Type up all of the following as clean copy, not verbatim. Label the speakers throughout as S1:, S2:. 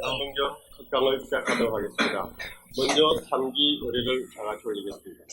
S1: 성경 특강을 시작하도록 하겠습니다. 먼저 3기 의례를 다 같이 올리겠습니다.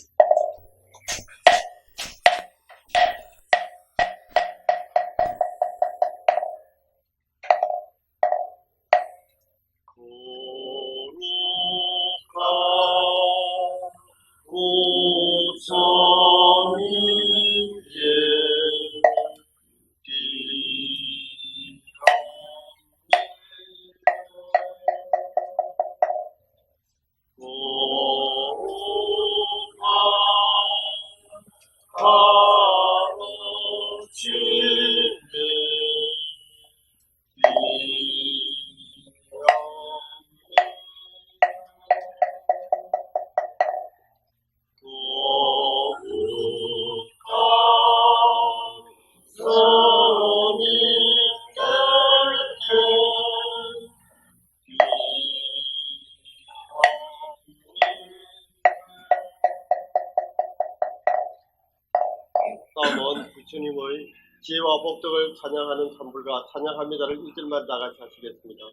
S1: 다음은 부처님의 지혜와 복덕을 찬양하는 찬불과 찬양합니다를 1절만 다 같이 하시겠습니다.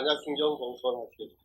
S1: 반야신경 공수하시겠습니다.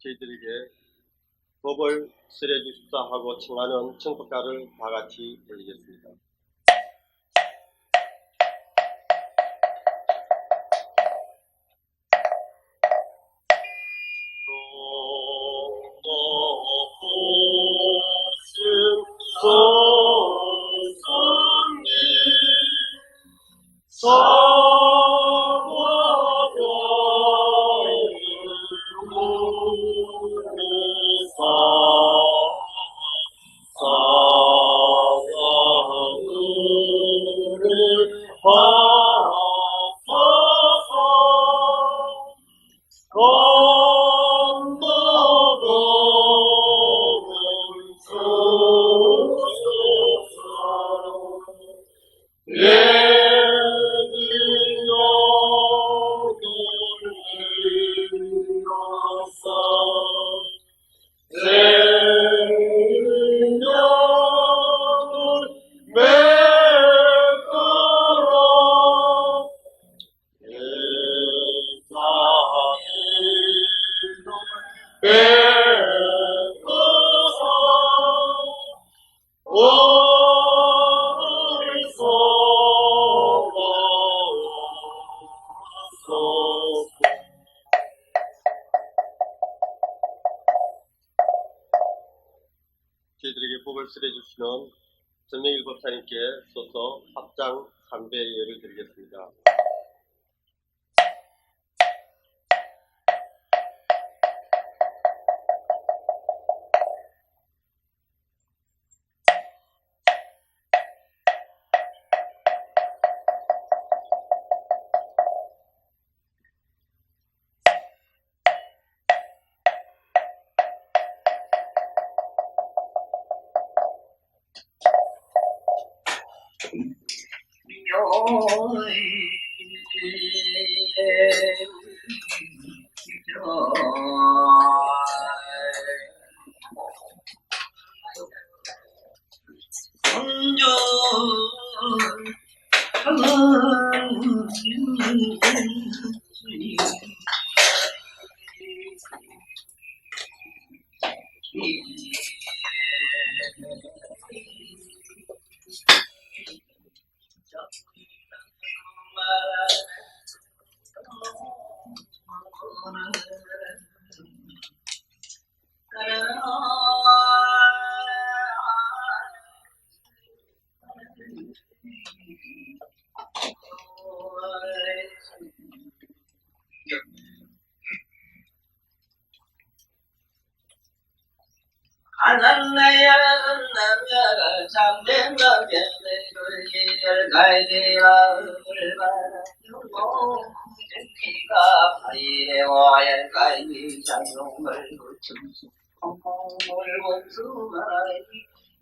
S1: 저희들에게 법을 쓰려 주십사 하고 청하는 청법가를 다 같이 올리겠습니다. 저희들에게 법을 쓰려 주시는 전명일 법사님께 서서 합장 3배 예를 드리겠습니다.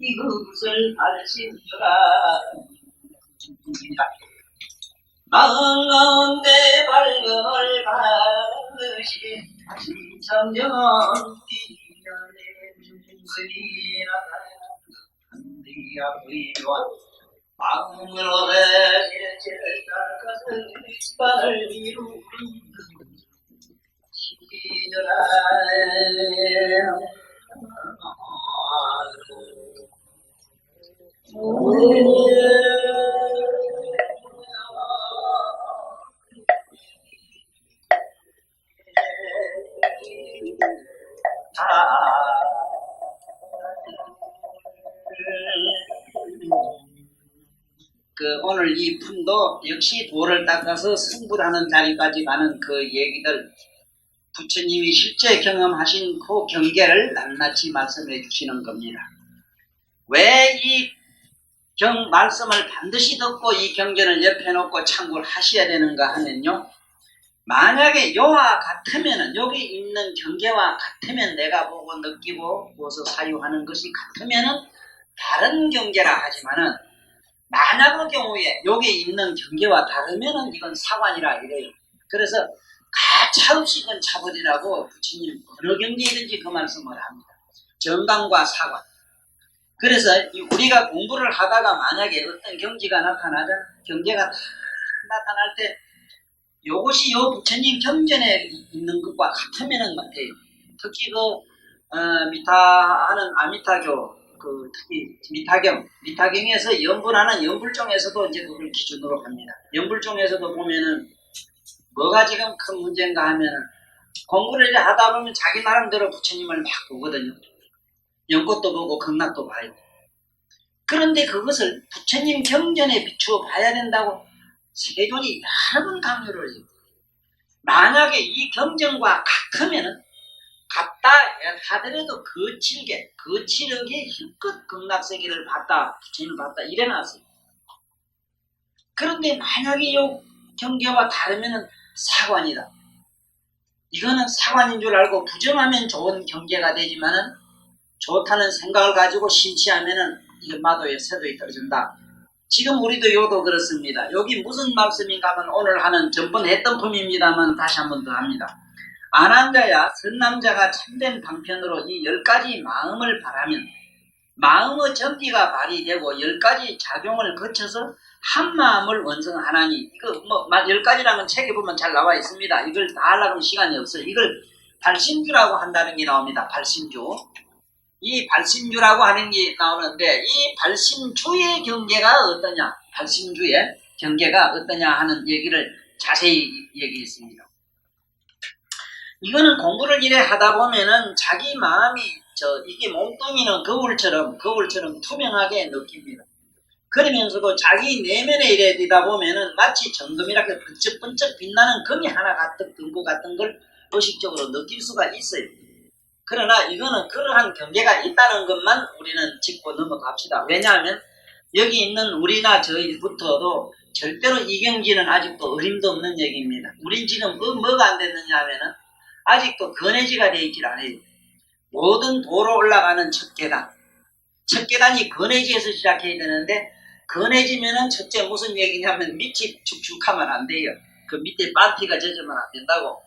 S2: 이것을 알신주라. 마음 가운데 밝음을 받으신 신천년 이연의 한디야 부이와 마음으로 대체를 닦아서 시간을 이루는 시절아. 오늘 이 품도 역시 돌을 닦아서 승불하는 자리까지 가는 그 얘기들, 부처님이 실제 경험하신 그 경계를 낱낱이 말씀해 주시는 겁니다. 왜 이 말씀을 반드시 듣고 이 경전을 옆에 놓고 참고를 하셔야 되는가 하면요, 만약에 요와 같으면은, 여기 있는 경계와 같으면, 내가 보고 느끼고 보서 사유하는 것이 같으면은 다른 경계라 하지만은, 만약의 경우에 여기 있는 경계와 다르면은 이건 사관이라 이래요. 그래서 가차없이 이건 차버리라고 부처님 어느 경계이든지 그 말씀을 합니다. 정강과 사관. 그래서 우리가 공부를 하다가 만약에 어떤 경지가 나타나잖아. 경계가 다 나타날 때 이것이 요 부처님 경전에 있는 것과 같으면은 특히 미타하는 아미타교, 특히 미타경에서 연불하는 연불종에서도 이제 그걸 기준으로 합니다. 연불종에서도 보면은 뭐가 지금 큰 문제인가 하면은 공부를 이제 하다 보면 자기 나름대로 부처님을 막 보거든요. 연꽃도 보고 극락도 봐요. 그런데 그것을 부처님 경전에 비추어 봐야 된다고 세존이 여러 번 강요를 해요. 만약에 이 경전과 같으면은 같다 하더라도 거칠게 힘껏 극락세계를 봤다, 부처님을 봤다 이래놨어요. 그런데 만약에 이 경계와 다르면은 사관이다. 이거는 사관인 줄 알고 부정하면 좋은 경계가 되지만은 좋다는 생각을 가지고 심취하면은 이거 마도에 새도에 떨어진다. 지금 우리도 요도 그렇습니다. 여기 무슨 말씀인가 하면 오늘 하는 전번 했던 품입니다만 다시 한 번 더 합니다. 안한자야 선남자가 참된 방편으로 이 10가지 마음을 바라면 마음의 전기가 발휘되고 10가지 작용을 거쳐서 한 마음을 완성하나니 이거 10가지라는 책에 보면 잘 나와 있습니다. 이걸 다 하려면 시간이 없어요. 이걸 발심주라고 한다는 게 나옵니다. 발심주. 이 발심주라고 하는 게 나오는데 이 발심주의 경계가 어떠냐, 발심주의 경계가 어떠냐 하는 얘기를 자세히 얘기했습니다. 이거는 공부를 이래 하다 보면은 자기 마음이 이게 몸뚱이는 거울처럼 투명하게 느낍니다. 그러면서도 자기 내면에 이래 되다 보면은 마치 정금이라게 번쩍번쩍 빛나는 금이 하나 같은 거 같은 걸 의식적으로 느낄 수가 있어요. 그러나 이거는 그러한 경계가 있다는 것만 우리는 짚고 넘어갑시다. 왜냐하면 여기 있는 우리나 저희부터도 절대로 이경지는 아직도 어림도 없는 얘기입니다. 우린 지금 뭐가 안 됐느냐 하면은 아직도 건해지가 되어 있질 않아요. 모든 도로 올라가는 첫 계단이 건해지에서 시작해야 되는데 건해지면은 첫째 무슨 얘기냐면 밑이 축축하면 안 돼요. 그 밑에 반티가 젖으면 안 된다고.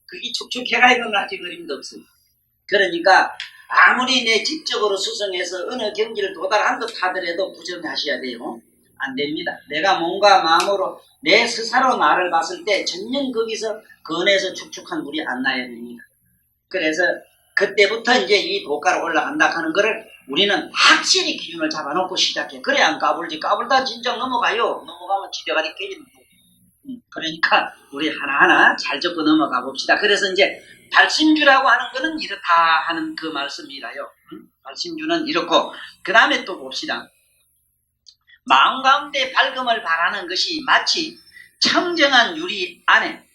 S2: 그게 축축해가 있는 건 아직 어림도 없어요. 그러니까 아무리 내 지적으로 수성해서 어느 경지를 도달한 듯 하더라도 부정하셔야 돼요. 안 됩니다. 내가 몸과 마음으로 내 스스로 나를 봤을 때 전혀 거기서 건해서 축축한 물이 안 나야 됩니다. 그래서 그때부터 이제 이 도가로 올라간다 하는 거를 우리는 확실히 기준을 잡아놓고 시작해. 그래 안 까불지. 까불다 진정 넘어가요. 넘어가면 지대가리 깨지는 거예요. 그러니까 우리 하나하나 잘 적고 넘어가 봅시다. 그래서 이제 발심주라고 하는 거는 이렇다 하는 그 말씀이라요. 발심주는 이렇고 그 다음에 또 봅시다. 마음 가운데 밝음을 바라는 것이 마치 청정한 유리 안에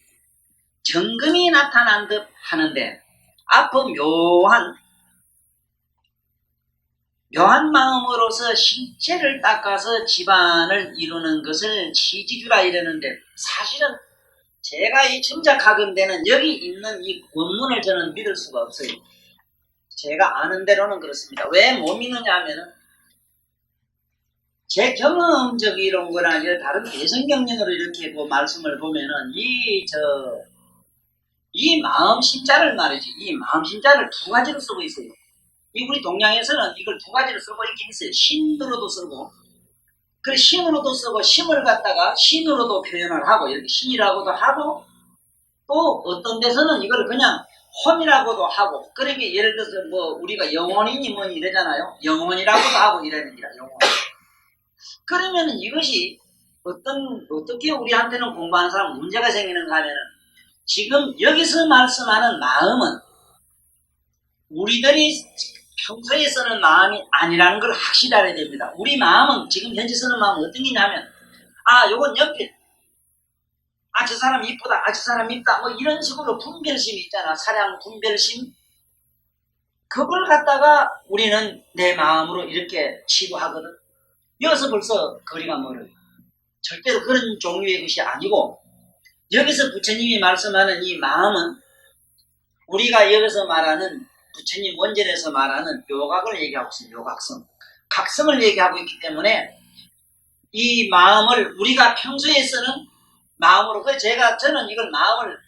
S2: 정금이 나타난 듯 하는데 앞으로 묘한 마음으로서 신체를 닦아서 집안을 이루는 것을 치지주라 이러는데 사실은 제가 이 짐작하건대는 여기 있는 이 원문을 저는 믿을 수가 없어요. 제가 아는 대로는 그렇습니다. 왜 못 믿느냐 하면은 제 경험적이런 거나 다른 대성경전으로 이렇게 말씀을 보면은 이 마음심자를 말이지. 이 마음심자를 두 가지로 쓰고 있어요. 우리 동양에서는 이걸 두 가지로 쓰고 있긴 있어요. 신으로도 쓰고, 그 신으로도 쓰고, 심을 갖다가 신으로도 표현을 하고, 이렇게 신이라고도 하고, 또 어떤 데서는 이걸 그냥 혼이라고도 하고, 그러니까 예를 들어서 우리가 영혼이니 뭐니 이러잖아요. 영혼이라고도 하고 이러는 기라, 영혼. 그러면은 이것이 어떻게 우리한테는 공부하는 사람 문제가 생기는가 하면은 지금 여기서 말씀하는 마음은 우리들이 평소에 쓰는 마음이 아니라는 걸 확실히 알아야 됩니다. 우리 마음은 지금 현재 쓰는 마음은 어떤 게냐면 요건 연필, 저 사람 이쁘다, 저 사람 이쁘다 이런 식으로 분별심이 있잖아. 사량 분별심. 그걸 갖다가 우리는 내 마음으로 이렇게 치부하거든. 여기서 벌써 거리가 멀어요. 절대로 그런 종류의 것이 아니고 여기서 부처님이 말씀하는 이 마음은 우리가 여기서 말하는 부처님 원전에서 말하는 요각을 얘기하고 있습니다. 요각성. 각성을 얘기하고 있기 때문에 이 마음을 우리가 평소에 쓰는 마음으로 저는 이걸 마음을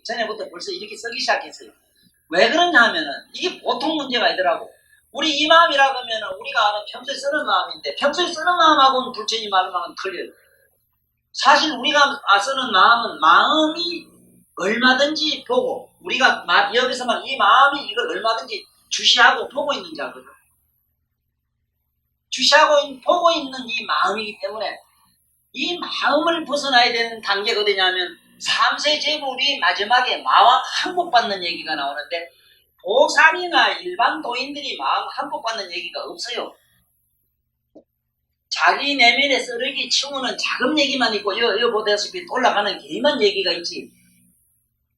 S2: 전에부터 벌써 이렇게 쓰기 시작했어요. 왜 그러냐 하면은 이게 보통 문제가 아니더라고. 우리 이 마음이라고 하면은 우리가 아는 평소에 쓰는 마음인데 평소에 쓰는 마음하고는 부처님 말하고는 틀려요. 사실 우리가 쓰는 마음은 마음이 얼마든지 보고 우리가 여기서만 이 마음이 이걸 얼마든지 주시하고 보고 있는 자거든. 주시하고 보고 있는 이 마음이기 때문에 이 마음을 벗어나야 되는 단계가 어디냐면 3세 제불이 마지막에 마음 항복받는 얘기가 나오는데 보살이나 일반 도인들이 마음 항복받는 얘기가 없어요. 자기 내면에 쓰레기 치우는 작은 얘기만 있고 여 보다시피 올라가는 개만 얘기가 있지.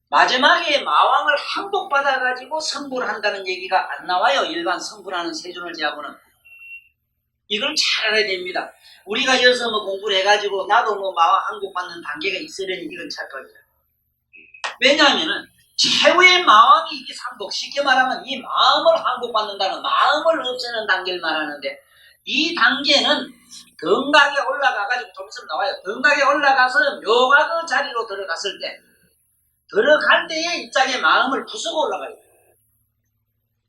S2: 마지막에 마왕을 항복받아가지고 성불을 한다는 얘기가 안 나와요. 일반 성불하는 세존을 제하고는. 이걸 잘 알아야 됩니다. 우리가 여기서 뭐 공부를 해가지고 나도 뭐 마왕 항복받는 단계가 있으려니 이건 착각이야. 왜냐하면은 최후의 마왕이 이게 상복, 쉽게 말하면 이 마음을 항복받는다는 마음을 없애는 단계를 말하는데 이 단계는 등각에 올라가가지고 좀 있으면 나와요. 등각에 올라가서 묘가 그 자리로 들어갔을 때 들어갈 때에 입장에 마음을 부수고 올라가요.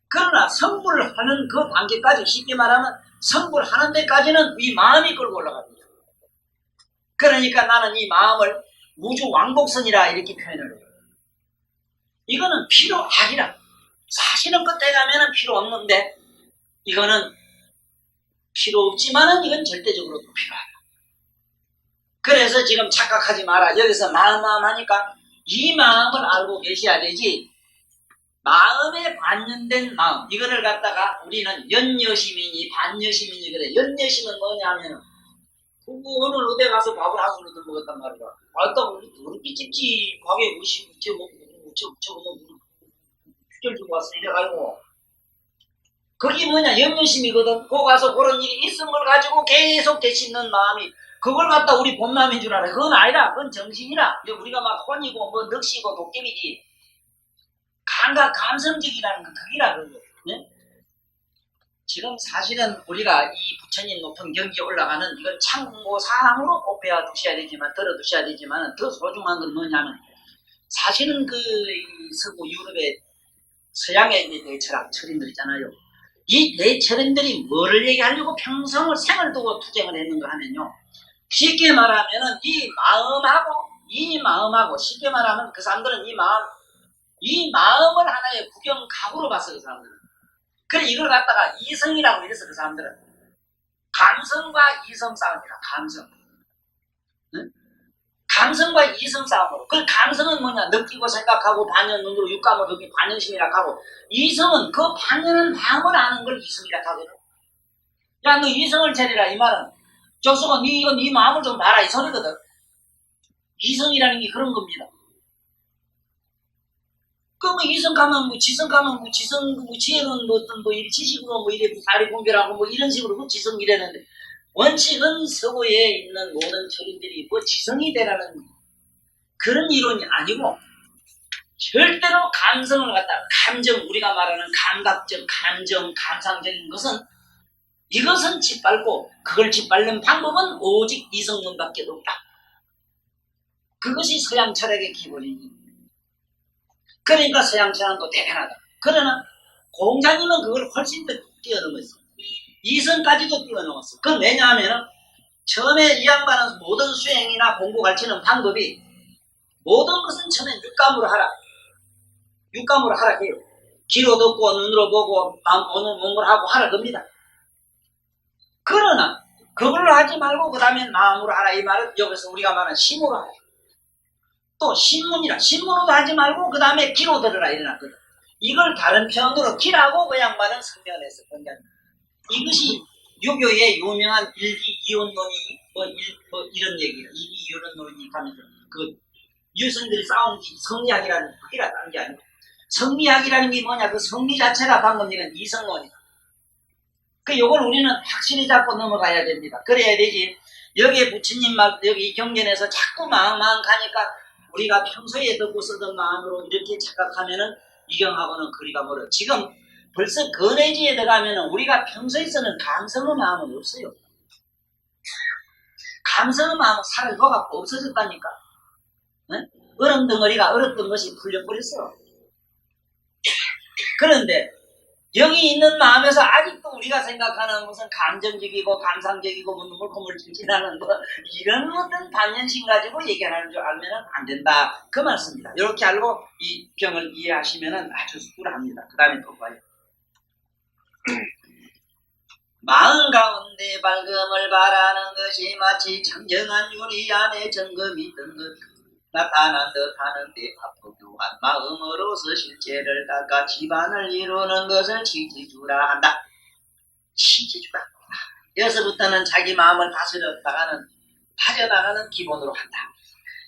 S2: 그러나 성불을 하는 그 단계까지 쉽게 말하면 성불을 하는 데까지는 이 마음이 끌고 올라갑니다. 그러니까 나는 이 마음을 우주 왕복선이라 이렇게 표현을 해요. 이거는 필요하기라. 사실은 끝에 가면은 필요 없는데 이거는 필요 없지만은 이건 절대적으로 또 필요하다. 그래서 지금 착각하지 마라. 여기서 마음 하니까 이 마음을 알고 계셔야 되지. 마음에 반연된 마음 이거를 갖다가 우리는 연여심이니 반여심이니 그래. 연여심은 뭐냐면 오늘 어디 가서 밥을 한 그릇 먹었단 말이야. 아따 그렇게 찝찝하게 저거 휴절 주고 왔어 이래가지고 그게 뭐냐 연여심이거든. 거 가서 그런 일이 있은 걸 가지고 계속 되씹는 마음이 그걸 갖다 우리 본마음인 줄 알아. 그건 아니라 그건 정신이라. 우리가 막 혼이고 뭐 넋이고 도깨비지. 감각 감성적이라는 건 그기라 그거. 네? 지금 사실은 우리가 이 부처님 높은 경지에 올라가는 이건 참고 사항으로 꼽혀 두셔야 되지만 들어두셔야 되지만 더 소중한 건 뭐냐면 사실은 그 서구 유럽의 서양의 대철학 철인들 있잖아요. 이 대철인들이 뭐를 얘기하려고 평생을 생을 두고 투쟁을 했는가 하면요. 쉽게 말하면은 이 마음하고 쉽게 말하면 그 사람들은 이 마음을 하나의 구경각으로 봤어요. 그 사람들은. 그래 이걸 갖다가 이성이라고 이랬어. 그 사람들은. 감성과 이성 싸움이라. 감성. 응? 감성과 이성 싸움으로. 그 감성은 뭐냐? 느끼고 생각하고 반연 눈으로 육감을 느끼고 반연심이라고 하고 이성은 그 반연한 마음을 아는 걸 이성이라고 하거든. 야 너 이성을 차리라 이 말은 적수가 네 마음을 좀 봐라 이 소리거든. 이성이라는 게 그런 겁니다. 그러면 이성 가면 지성 가면 지성 지혜는 뭐 이리 지식으로 뭐 이래 다리 분별하고 뭐 이런 식으로 그 지성 이래는데 원칙은 서구에 있는 모든 철인들이 뭐 지성이 되라는 그런 이론이 아니고 절대로 감성을 갖다가 감정 우리가 말하는 감각적 감정 감상적인 것은 이것은 짓밟고 그걸 짓밟는 방법은 오직 이성론밖에 없다. 그것이 서양 철학의 기본입니다. 그러니까 서양 철학도 대단하다. 그러나 공자님은 그걸 훨씬 더 뛰어넘었어. 이성까지도 뛰어넘었어. 그건 왜냐하면 처음에 이 양반은 모든 수행이나 공부 가르치는 방법이 모든 것은 처음에 육감으로 하라. 육감으로 하라 해요. 귀로 듣고 눈으로 보고 오늘 몸으로 하고 하라 겁니다. 그러나 그걸로 하지 말고 그 다음에 마음으로 하라 이 말은 여기서 우리가 말하는 심으로 하라. 또 신문이라 신문으로도 하지 말고 그 다음에 귀로 들으라 이래놨거든. 이걸 다른 표현으로 귀라고 그 양반은 설명을 했어. 이것이 유교의 유명한 일기이원론이 뭐 이런 얘기야. 일기이원론이 가면서 그 유승들이 싸운 성리학이라는 그게라 다른 게 아니고 성리학이라는 게 뭐냐 그 성리 자체가 방금 얘기한 이성론이다. 그 요걸 우리는 확실히 잡고 넘어가야 됩니다. 그래야 되지. 여기에 부처님 말 여기 경전에서 자꾸 마음 가니까 우리가 평소에 듣고 쓰던 마음으로 이렇게 착각하면은 이경하고는 거리가 멀어. 지금 벌써 근해지에 들어가면은 우리가 평소에 쓰는 감성의 마음은 없어요. 감성의 마음은 살을 녹았고 없어졌다니까. 응? 얼음 덩어리가 얼었던 것이 풀려버렸어. 그런데 여기 있는 마음에서 아직도 우리가 생각하는 무슨 감정적이고 감상적이고 뭐 눈물콧물 찔찔하는 뭐 이런 어떤 반면심 가지고 얘기하는 줄 알면 안 된다. 그 말씀입니다. 이렇게 알고 이 병을 이해하시면 아주 수월합니다. 그 다음에 또 봐요. 마음 가운데 밝음을 바라는 것이 마치 청정한 유리 안에 점검이 뜬 것 나타난 듯 하는데 바쁘교한 마음으로서 실제를 닦아 집안을 이루는 것을 치지주라 한다. 치지주라. 여기서부터는 자기 마음을 다스렸다가는 빠져나가는 기본으로 한다.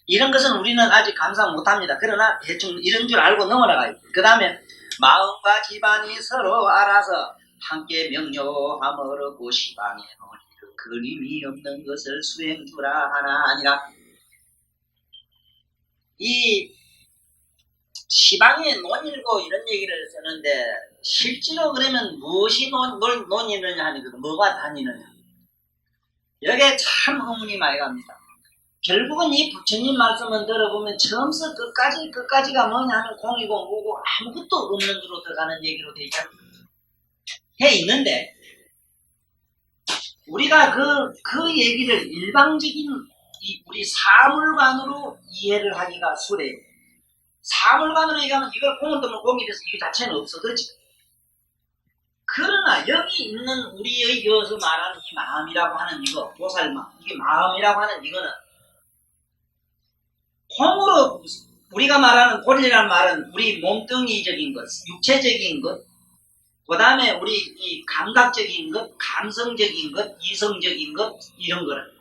S2: 이런 것은 우리는 아직 감상 못합니다. 그러나 대충 이런 줄 알고 넘어가요. 그 다음에 마음과 집안이 서로 알아서 함께 명료함을 얻고 시방의 논의를 그림이 없는 것을 수행주라 하나 아니라 이 시방의 논의고 이런 얘기를 쓰는데 실제로 그러면 무엇이 논의느냐 하는 거든 뭐가 다니느냐 여기에 참 의문이 많이 갑니다. 결국은 이 부처님 말씀을 들어보면 처음부터 끝까지가 뭐냐 하면 공이고 무고 아무것도 없는 데로 들어가는 얘기로 되어 있는데 우리가 그 얘기를 일방적인 우리 사물관으로 이해를 하기가 수레요. 사물관으로 얘기하면 이걸 공을 뜨면 공이 돼서 이 자체는 없어. 그렇지? 그러나 여기 있는 우리의 여기서 말하는 이 마음이라고 하는 이거 보살마 이게 마음이라고 하는 이거는 공으로 우리가 말하는 본이라는 말은 우리 몸뚱이적인 것, 육체적인 것, 그 다음에 우리 이 감각적인 것, 감성적인 것, 이성적인 것 이런 거를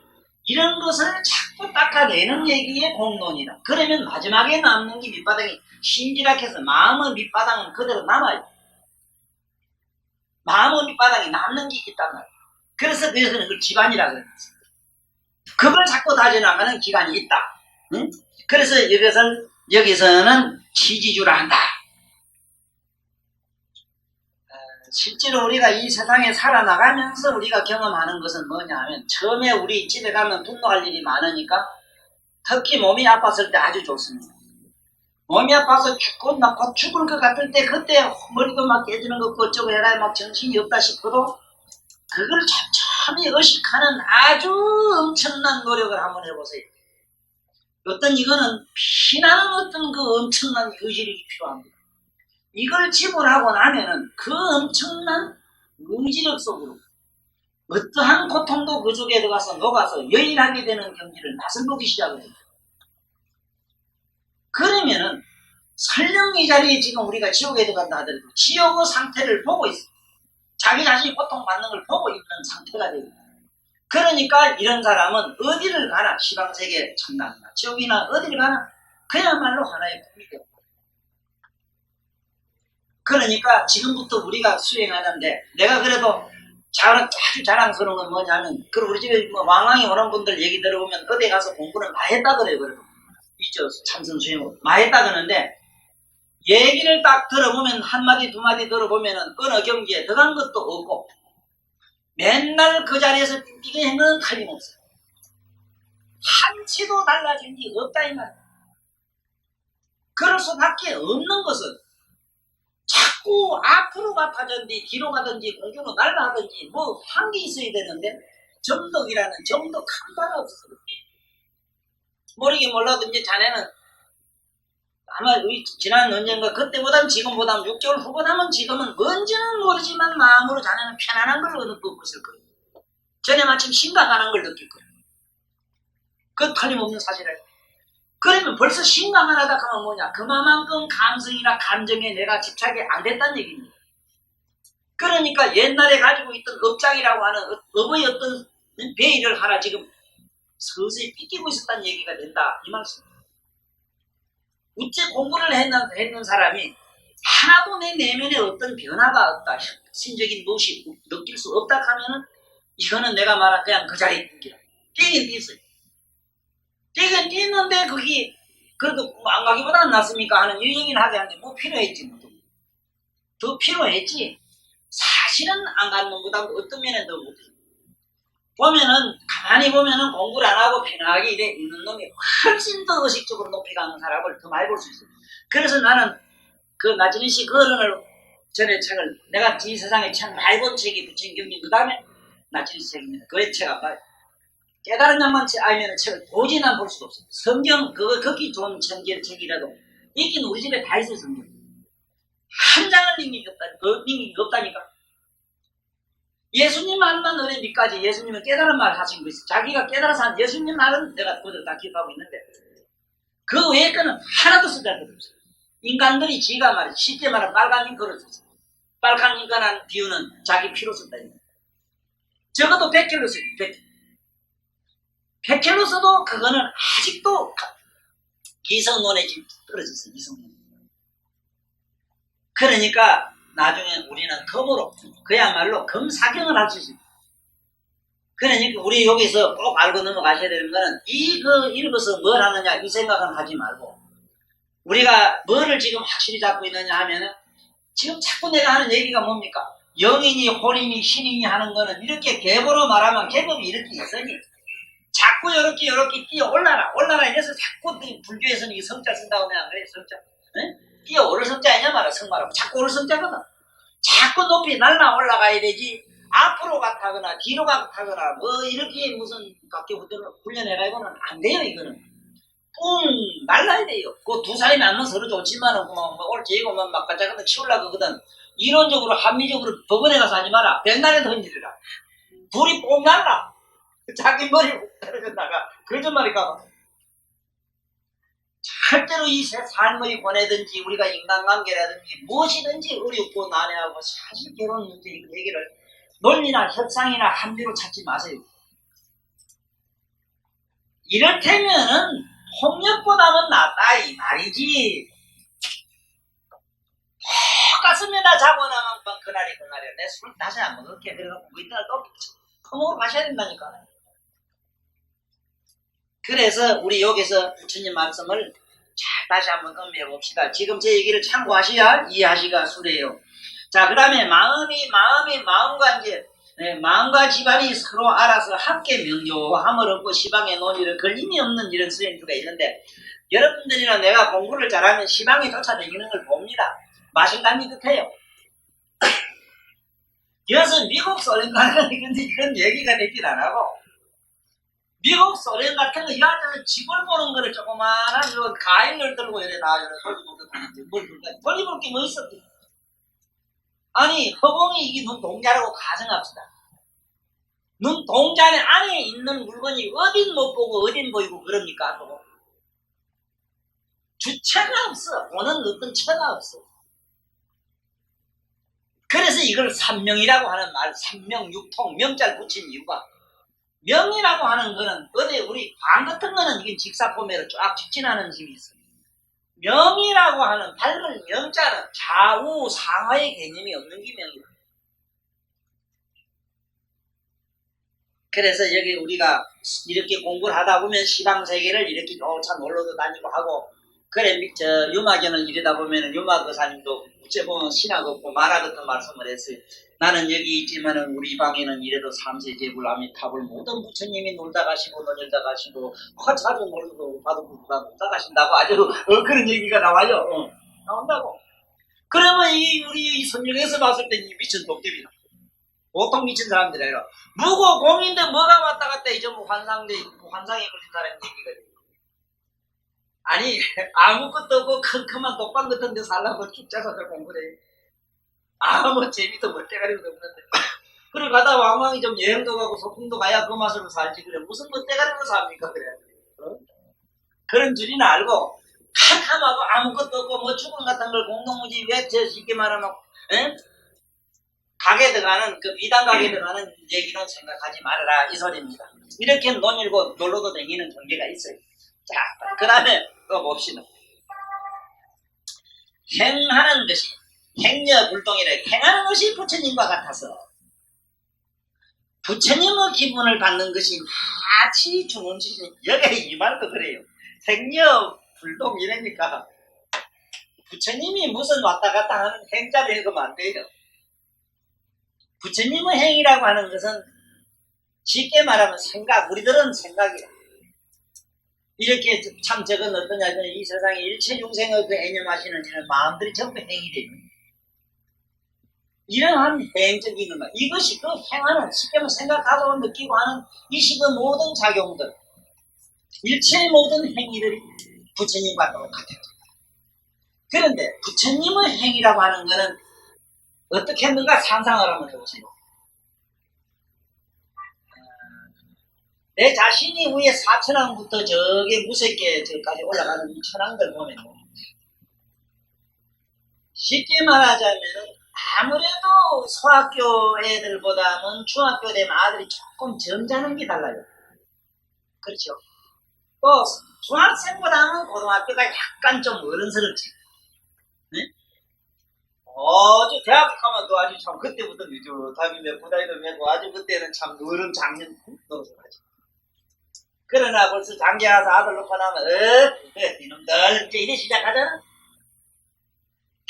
S2: 이런 것을 자꾸 닦아내는 얘기의 공론이다. 그러면 마지막에 남는 게 밑바닥이 심지락해서 마음의 밑바닥은 그대로 남아요. 마음의 밑바닥이 남는 게 있단 말이에요. 그래서 그걸 기반이라고 그랬어요. 그걸 자꾸 다져나가는 기간이 있다. 응? 그래서 여기서는 치지주라 한다. 실제로 우리가 이 세상에 살아나가면서 우리가 경험하는 것은 뭐냐 하면 처음에 우리 집에 가면 분노할 일이 많으니까 특히 몸이 아팠을 때 아주 좋습니다. 몸이 아파서 곧 죽을 것 같을 때 그때 머리도 막 깨지는 것 어쩌고 해라 막 정신이 없다 싶어도 그걸 천천히 의식하는 아주 엄청난 노력을 한번 해보세요. 어떤 이거는 피나는 어떤 그 엄청난 의지력이 필요합니다. 이걸 지불하고 나면은 그 엄청난 의지력 속으로 어떠한 고통도 그 속에 들어가서 녹아서 여일하게 되는 경지를 맛을 보기 시작을 해요. 그러면은 설령 이 자리에 지금 우리가 지옥에 들어간다 하더라도 지옥의 상태를 보고 있어요. 자기 자신이 고통받는 걸 보고 있는 상태가 되고 그러니까 이런 사람은 어디를 가나 시방세계 천당이나 지옥이나 어디를 가나 그야말로 하나의 꿈이 되고 그러니까 지금부터 우리가 수행하는데 내가 그래도 아주 자랑스러운 건 뭐냐면 우리 집에 뭐 왕왕이 오는 분들 얘기 들어보면 어디 가서 공부를 많이 했다 그래요. 그래도 있죠. 참선 수행을 많이 했다 그러는데 얘기를 딱 들어보면 한마디 두마디 들어보면은 어느 경지에 들어간 것도 없고 맨날 그 자리에서 빙빙 행는 틀림없어요. 한치도 달라진 게 없다 이 말이에요. 그럴 수밖에 없는 것은 자꾸 앞으로 가든지 뒤로 가든지 공중으로 날아가든지 뭐 한 게 있어야 되는데 점덕이라는 점덕 한 바가 없어서 모르긴 몰라도 이제 자네는 아마 지난 언젠가 그때보단 지금보다 6개월 후보다면 지금은 뭔지는 모르지만 마음으로 자네는 편안한 걸 얻고 있을 거예요. 전에 마침 심각한 걸 느낄 거예요. 그건 틀림없는 사실이에요. 그러면 벌써 심각한 하다 하면 뭐냐? 그만큼 감성이나 감정에 내가 집착이 안 됐다는 얘기입니다. 그러니까 옛날에 가지고 있던 업장이라고 하는 업의 어떤 베일을 하나 지금 서서히 삐끼고 있었다는 얘기가 된다. 이 말씀입니다. 우째 공부를 했는 사람이 하나도 내 내면에 어떤 변화가 없다. 신적인 무엇이 느낄 수 없다 하면은 이거는 내가 말한 그냥 그 자리에 있기라. 뛰긴 뛰었어요. 뛰긴 뛰는데 그게 그래도 안 가기보다는 낫습니까 하는 이 얘기는 하게 하는데 뭐 필요했지 뭐. 더 필요했지. 사실은 안 가는 것보다 어떤 면에 더 못해. 보면은 가만히 보면은 공부를 안 하고 편하게 이래 있는 놈이 훨씬 더 의식적으로 높이 가는 사람을 더 많이 볼 수 있어요. 그래서 나는 그 나진희 씨 그 어른을 전에 책을 내가 이 세상에 참 많이 본 책이 부처님 경전 그 다음에 나치리 책입니다. 그 외 책 안 봐요. 깨달은 양만 알면 책을 도저히 난 볼 수가 없어요. 성경 그거 극히 좋은 천지의 책이라도 있긴 우리 집에 다 있어요. 성경 한 장을 읽는 게 없다니까. 예수님 말만 어린이까지 예수님은 깨달은 말 하신 거 있어. 자기가 깨달아서 한 예수님 말은 내가 그대로 다 기억하고 있는데 그 외의 거는 하나도 쓰다 것도 없어요. 인간들이 지가 말해 쉽게 말하면 빨간 잉크를 썼어요. 빨간 잉크라는 비유는 자기 피로 쓴다. 적어도 100킬로 써요. 100킬로 써도 그거는 아직도 이성론에 지금 떨어졌어요. 이성론. 그러니까 나중에 우리는 검으로 그야말로 검사경을 할 수 있어요. 그러니까 우리 여기서 꼭 알고 넘어가셔야 되는 거는 이거 읽어서 뭘 하느냐 이 생각은 하지 말고 우리가 뭐를 지금 확실히 잡고 있느냐 하면은 지금 자꾸 내가 하는 얘기가 뭡니까? 영인이 혼인이 신인이 하는 거는 이렇게 계보로 말하면 계법이 이렇게 있으니 자꾸 이렇게 뛰어 올라라 이래서 자꾸 불교에서는 이 성자 쓴다고 내가 그래 성자 뛰어 오를 성자 아니냐 말아 성말하고 자꾸 오를 성자거든. 자꾸 높이 날라 올라가야 되지 앞으로 가타거나 뒤로 가타거나 뭐 이렇게 무슨 각기 훈련해가지고는 안 돼요. 이거는 뿡 날라야 돼요. 그 두 사람이 안면 서로 좋지만은 뭐 오늘 제고만 막 가짜거든 치우려고 그거든 이론적으로 합리적으로 법원에 가서 하지 마라. 백날에 던지리라. 둘이 뽕 날라. 자기 머리를 훅 떨어졌다가 거짓말일까봐 절대로 이 삶의 권해든지 우리가 인간관계라든지 무엇이든지 어렵고 난해하고 사실 결혼 문제 얘기를 논리나 협상이나 합리로 찾지 마세요. 이를테면은 폭력보다는 낫다 이 말이지. 가슴에다 자고 나면 그날이 그날이야. 내 술 다시 안 먹을게. 그래갖고 그 이따가 또 퍼먹으러 가셔야 된다니까. 그래서 우리 여기서 부처님 말씀을 잘 다시 한번 음미해 봅시다. 지금 제 얘기를 참고하셔야 이해하시기가 수레요. 자, 그 다음에 마음과 이제 마음과 집안이 서로 알아서 함께 명료함을 얻고 시방의 논의를 걸림이 없는 이런 수행주가 있는데 여러분들이나 내가 공부를 잘하면 시방에 쫓아다니는 걸 봅니다. 마실감이 듯해요. 그래서 미국 소련 가는 이런 얘기가 되질 안 하고 미국 소련 같은 거 여하튼 집을 보는 거를 조그마한 가인을 들고 이래 나와요. 뭘 돌리볼 게 뭐 있었지? 아니 허공이 이게 눈 동자라고 가정합시다. 눈 동자 안에 있는 물건이 어딘 못 보고 어딘 보이고 그럽니까? 또 주체가 없어. 보는 어떤 체가 없어. 그래서 이걸 삼명이라고 하는 말, 삼명육통, 명자를 붙인 이유가 명이라고 하는 거는 어디 우리 광 같은 거는 이게 직사포매로 쫙 직진하는 힘이 있어요. 명이라고 하는 밝은 명자는 좌우 상하의 개념이 없는 게 명이다. 그래서 여기 우리가 이렇게 공부를 하다 보면 시방세계를 이렇게 쫓아 놀러도 다니고 하고 그래 저 유마견을 이러다 보면 유마거사님도 어째 보면 신학 없고 만화 같은 말씀을 했어요. 나는 여기 있지만은 우리 방에는 이래도 삼세제불 아미타불 모든 부처님이 놀다 가시고 놀다 가시고 자주 놀고 봐도 놀다 가신다고 아주 그런 얘기가 나와요. 나온다고. 그러면 우리 이 선명에서 봤을 때 이 미친 독립이다. 보통 미친 사람들이 아니라 무고 공인데 뭐가 왔다 갔다 이제 뭐 환상에 걸린 사람 얘기가 돼요. 아니 아무것도 없고 컴컴한 독방 같은 데 살라고 쭉 짜서 공부를 해. 아무 재미도 멋대가리도 없는데 그래 가다 왕왕이 좀 여행도 가고 소풍도 가야 그 맛으로 살지 그래 무슨 멋대가리로 삽니까 그래. 그런 줄이나 알고 캄캄하고 아무것도 없고 뭐 죽음 같은 걸 공동무지 왜 쉽게 말하면 가게 들어가는 그 비단 가게 들어가는 얘기는 생각하지 말아라 이 소리입니다. 이렇게 논일고 놀러도 다니는 경계가 있어요. 자, 그 다음에 또 봅시다. 행하는 것이 행여불동이라 행하는 것이 부처님과 같아서 부처님의 기분을 받는 것이 마치 중원지신 여기 이 말도 그래요. 행여불동이라니까 부처님이 무슨 왔다 갔다 하는 행자를 읽으면 안 돼요. 부처님의 행이라고 하는 것은 쉽게 말하면 생각, 우리들은 생각이야. 이렇게 참 저건 어떠냐, 이 세상에 일체 중생을 그 애념하시는 이런 마음들이 전부 행이래요. 이러한 행적이 있는 말. 이것이 그 행하는, 쉽게 말하면 생각하고 느끼고 하는 이 시의 모든 작용들, 일체의 모든 행위들이 부처님과 똑같아요. 그런데 부처님의 행위라고 하는 것은 어떻게 했는가 상상을 한번 해보세요. 내 자신이 위에 4천왕부터 저게 무섭게 저까지 올라가는 이 천왕들 보면 쉽게 말하자면 아무래도 소학교 애들보다는 중학교 되면 아들이 조금 점잖은 게 달라요. 그렇죠? 또 중학생보다는 고등학교가 약간 좀 어른스럽지. 네? 대학 가면 또 아주 참 그때부터 느긋하게 메고 다니도 메고 아주 그때는 참 어른 장년 노릇을 하지. 그러나 벌써 장기 가서 아들 놓고 나면 이놈들 이제 이래 시작하잖아.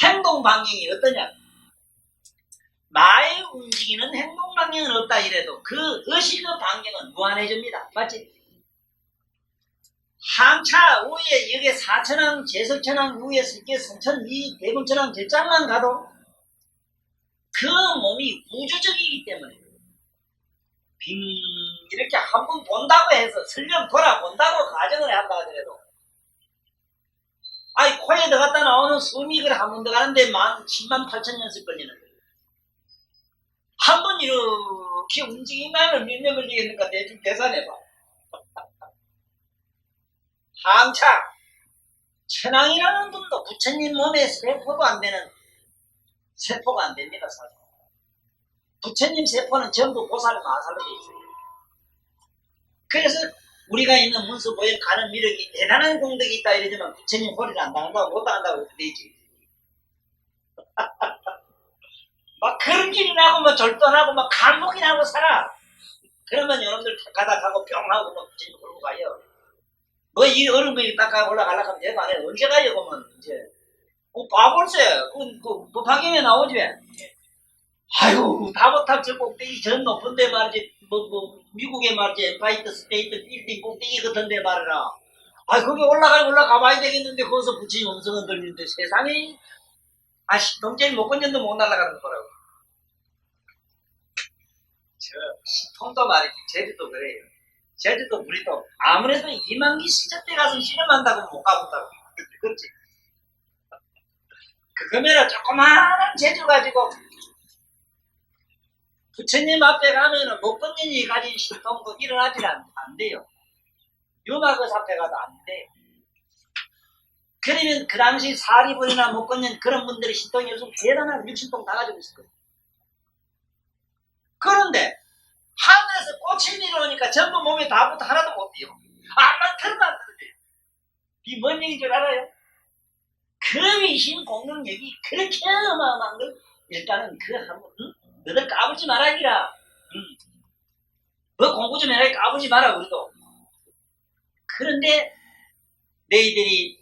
S2: 행동 방향이 어떠냐? 마의 움직이는 행동 방향은 없다 이래도 그 의식의 방향은 무한해집니다. 맞지? 항차 위에 여기 4천왕 제석천왕 위에 설계 성천 이 대분천왕 제짝만 가도 그 몸이 우주적이기 때문에 빙 이렇게 한 번 본다고 해서 설령 돌아본다고 가정을 한다 하더라도 아이 코에 들어갔다 나오는 숨이 그래 한 번 들어가는데 10만 8천 년씩 걸리는데 한 번 이렇게 움직이면 몇 년 걸리겠는가 대충 계산해봐. 항차 천왕이라는 분도 부처님 몸에 세포도 안 되는 세포가 안 됩니다. 사실 부처님 세포는 전부 보살 마살로 되어 있어요. 그래서 우리가 있는 문수 보행 가는 미력이 대단한 공덕이 있다 이러지만 부처님 홀을 안 당한다고 못 당한다고 그렇게 되지. 막 그런 길이 나고 뭐 절도하고 막 감옥이 나고 살아. 그러면 여러분들 가다 가고 뿅 하고 뭐 부처님 그러고 가요. 뭐 이 얼음이 닦아 올라가려고 하면 내가 안해. 언제 가요 그러면 이제 바볼세 그 법화경에 나오지. 아이고 다 못할 저 꼭대기 전 높은데 말이지 미국에 말이지 엠파이어 스테이트 빌딩 꼭대기 같은데 말이라. 아 거기 올라가 봐야 되겠는데 거기서 부처님 음성은 들리는데 세상에 동체를 못 건졌는데 못 날아가는 거라고. 저 시통도 말이지 제주도 그래요. 제주도 우리도 아무래도 이만기 시절 때 가서 실험한다고 못 가본다고. 그렇지? 그거면 조그마한 제주 가지고 부처님 앞에 가면은 목건년이 가진 신통도 일어나질 안 돼요. 유마그 앞에 가도 안 돼. 그러면 그 당시 사리불이나 목건년 그런 분들이 신통이 요즘 대단한 육신통 다 가지고 있을 거예요. 그런데 하늘에서 꽃이 내려오니까 전부 몸에 다 붙어 하나도 못 뛰어. 암만 틀어도 안 들어요. 이 뭔 얘기인 줄 알아요? 그 위신 공능력이 그렇게 어마어마한 걸 일단은 그 한번 너들 까불지 말아기라. 너 공부 좀 해라 까불지 마라 우리도. 그런데 너희들이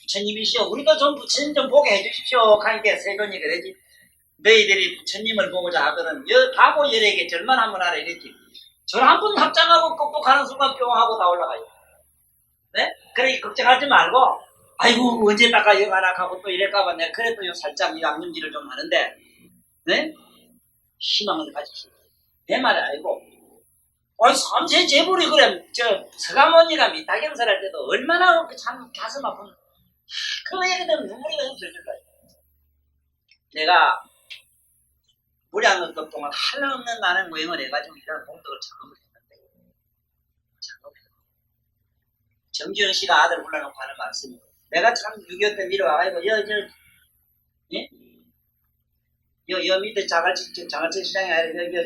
S2: 부처님이시오. 우리도 좀 부처님 좀 보게 해주십시오. 하니까 세존이 그러지. 너희들이 부처님을 보고자 하거든 바보 열에게 절만 한번 하라 이랬지. 절 한 번 합장하고 꺽꺽하는 순간 뿅 하고 다 올라가요. 네? 그래 걱정하지 말고 아이고 언제 닦아 영 하나 하고 또 이럴까봐 내가 그래도 살짝 양념질을 좀 하는데 네? 희망을 가지십시오. 내 말을 알고 삼세 제불이 그래 서가모니가 미타경설 할 때도 얼마나 참 가슴 아픈 그 얘기들 눈물이 너무 절절 나요. 내가 무량억급 동안 한없는 많은 모형을 해가지고 이런 공덕을 작업을 했는데 정지현 씨가 아들 불러놓고 하는 말씀이 내가 참 6.25 때 미뤄와가지고 여 밑에 자갈치 시장에 아니라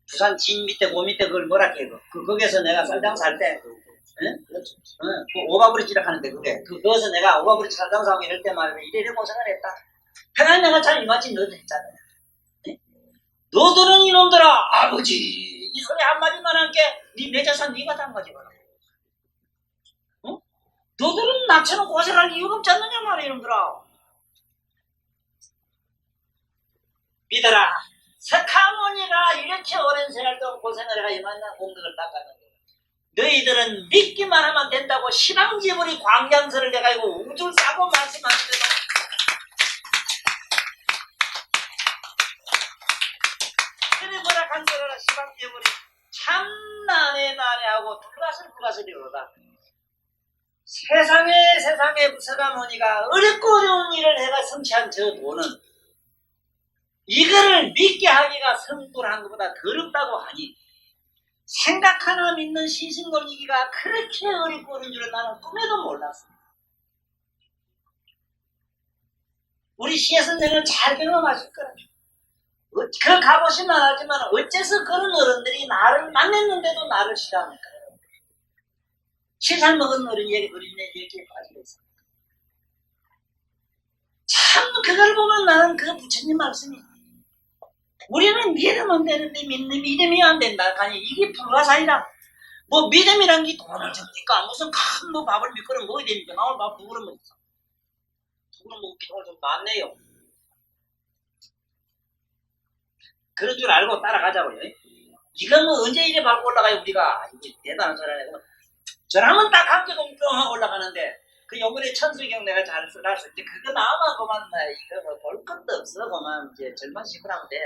S2: 부산 진 밑에 고 밑에 그걸 뭐라 해요? 거기에서 내가 쌀장사 할 때 그 오바부리 지락하는데 거기서 내가 오바부리 쌀장사하고 이럴 때 말이야 이래 고생을 했다. 하나님 내가 참 이마치 너도 했잖아. 네? 너들은 이놈들아 아버지 이 소리 한마디만 한 게 내 재산 네가 다 가져가라. 너들은 나처럼 고생할 이유가 없지 않느냐 말이야 이놈들아. 믿어라. 석가모니가 이렇게 오랜 세월 동안 고생을 해가 이만한 공덕을 닦았는데 너희들은 믿기만 하면 된다고 시방지불이 광장설을 내가지고 우주를 싸고 말씀하는데도 일방되어버리 참나네 나네하고 불가슬불가슬이로다. 세상에 무서가모니가 어렵고 어려운 일을 해가 성취한 저 돈은 이거를 믿게 하기가 성불한 것보다 더럽다고 하니 생각 하나 믿는 신신놀리기가 그렇게 어렵고 어려운 줄은 나는 꿈에도 몰랐어. 우리 시혜 선생은 잘 경험하실 거라. 그 값없이 말하지만 어째서 그런 어른들이 나를 만났는데도 나를 싫어합니까? 7살 먹은 어린애 얘기에 빠지고 있어. 참 그걸 보면 나는 그 부처님 말씀이 우리는 믿으면 되는데 믿음이 안 된다. 아니 이게 불가사의라. 뭐 믿음이란 게 돈을 줍니까? 무슨 큰 뭐 밥을 미끄러 먹어야 됩니까? 나 오늘 밥 두 그릇 먹었어. 두 그릇 먹기 좀 많네요. 그런 줄 알고 따라가자고요. 이건 뭐 언제 이래 밟고 올라가요 우리가. 이게 대단한 소리네. 저라면 딱 한 개가 뿅 올라가는데 그 요번에 천수경 내가 잘 써놨을 때 그거 나오면 그만 이거 뭐 볼 것도 없어. 그만 이제 절만 시끄러우면 돼.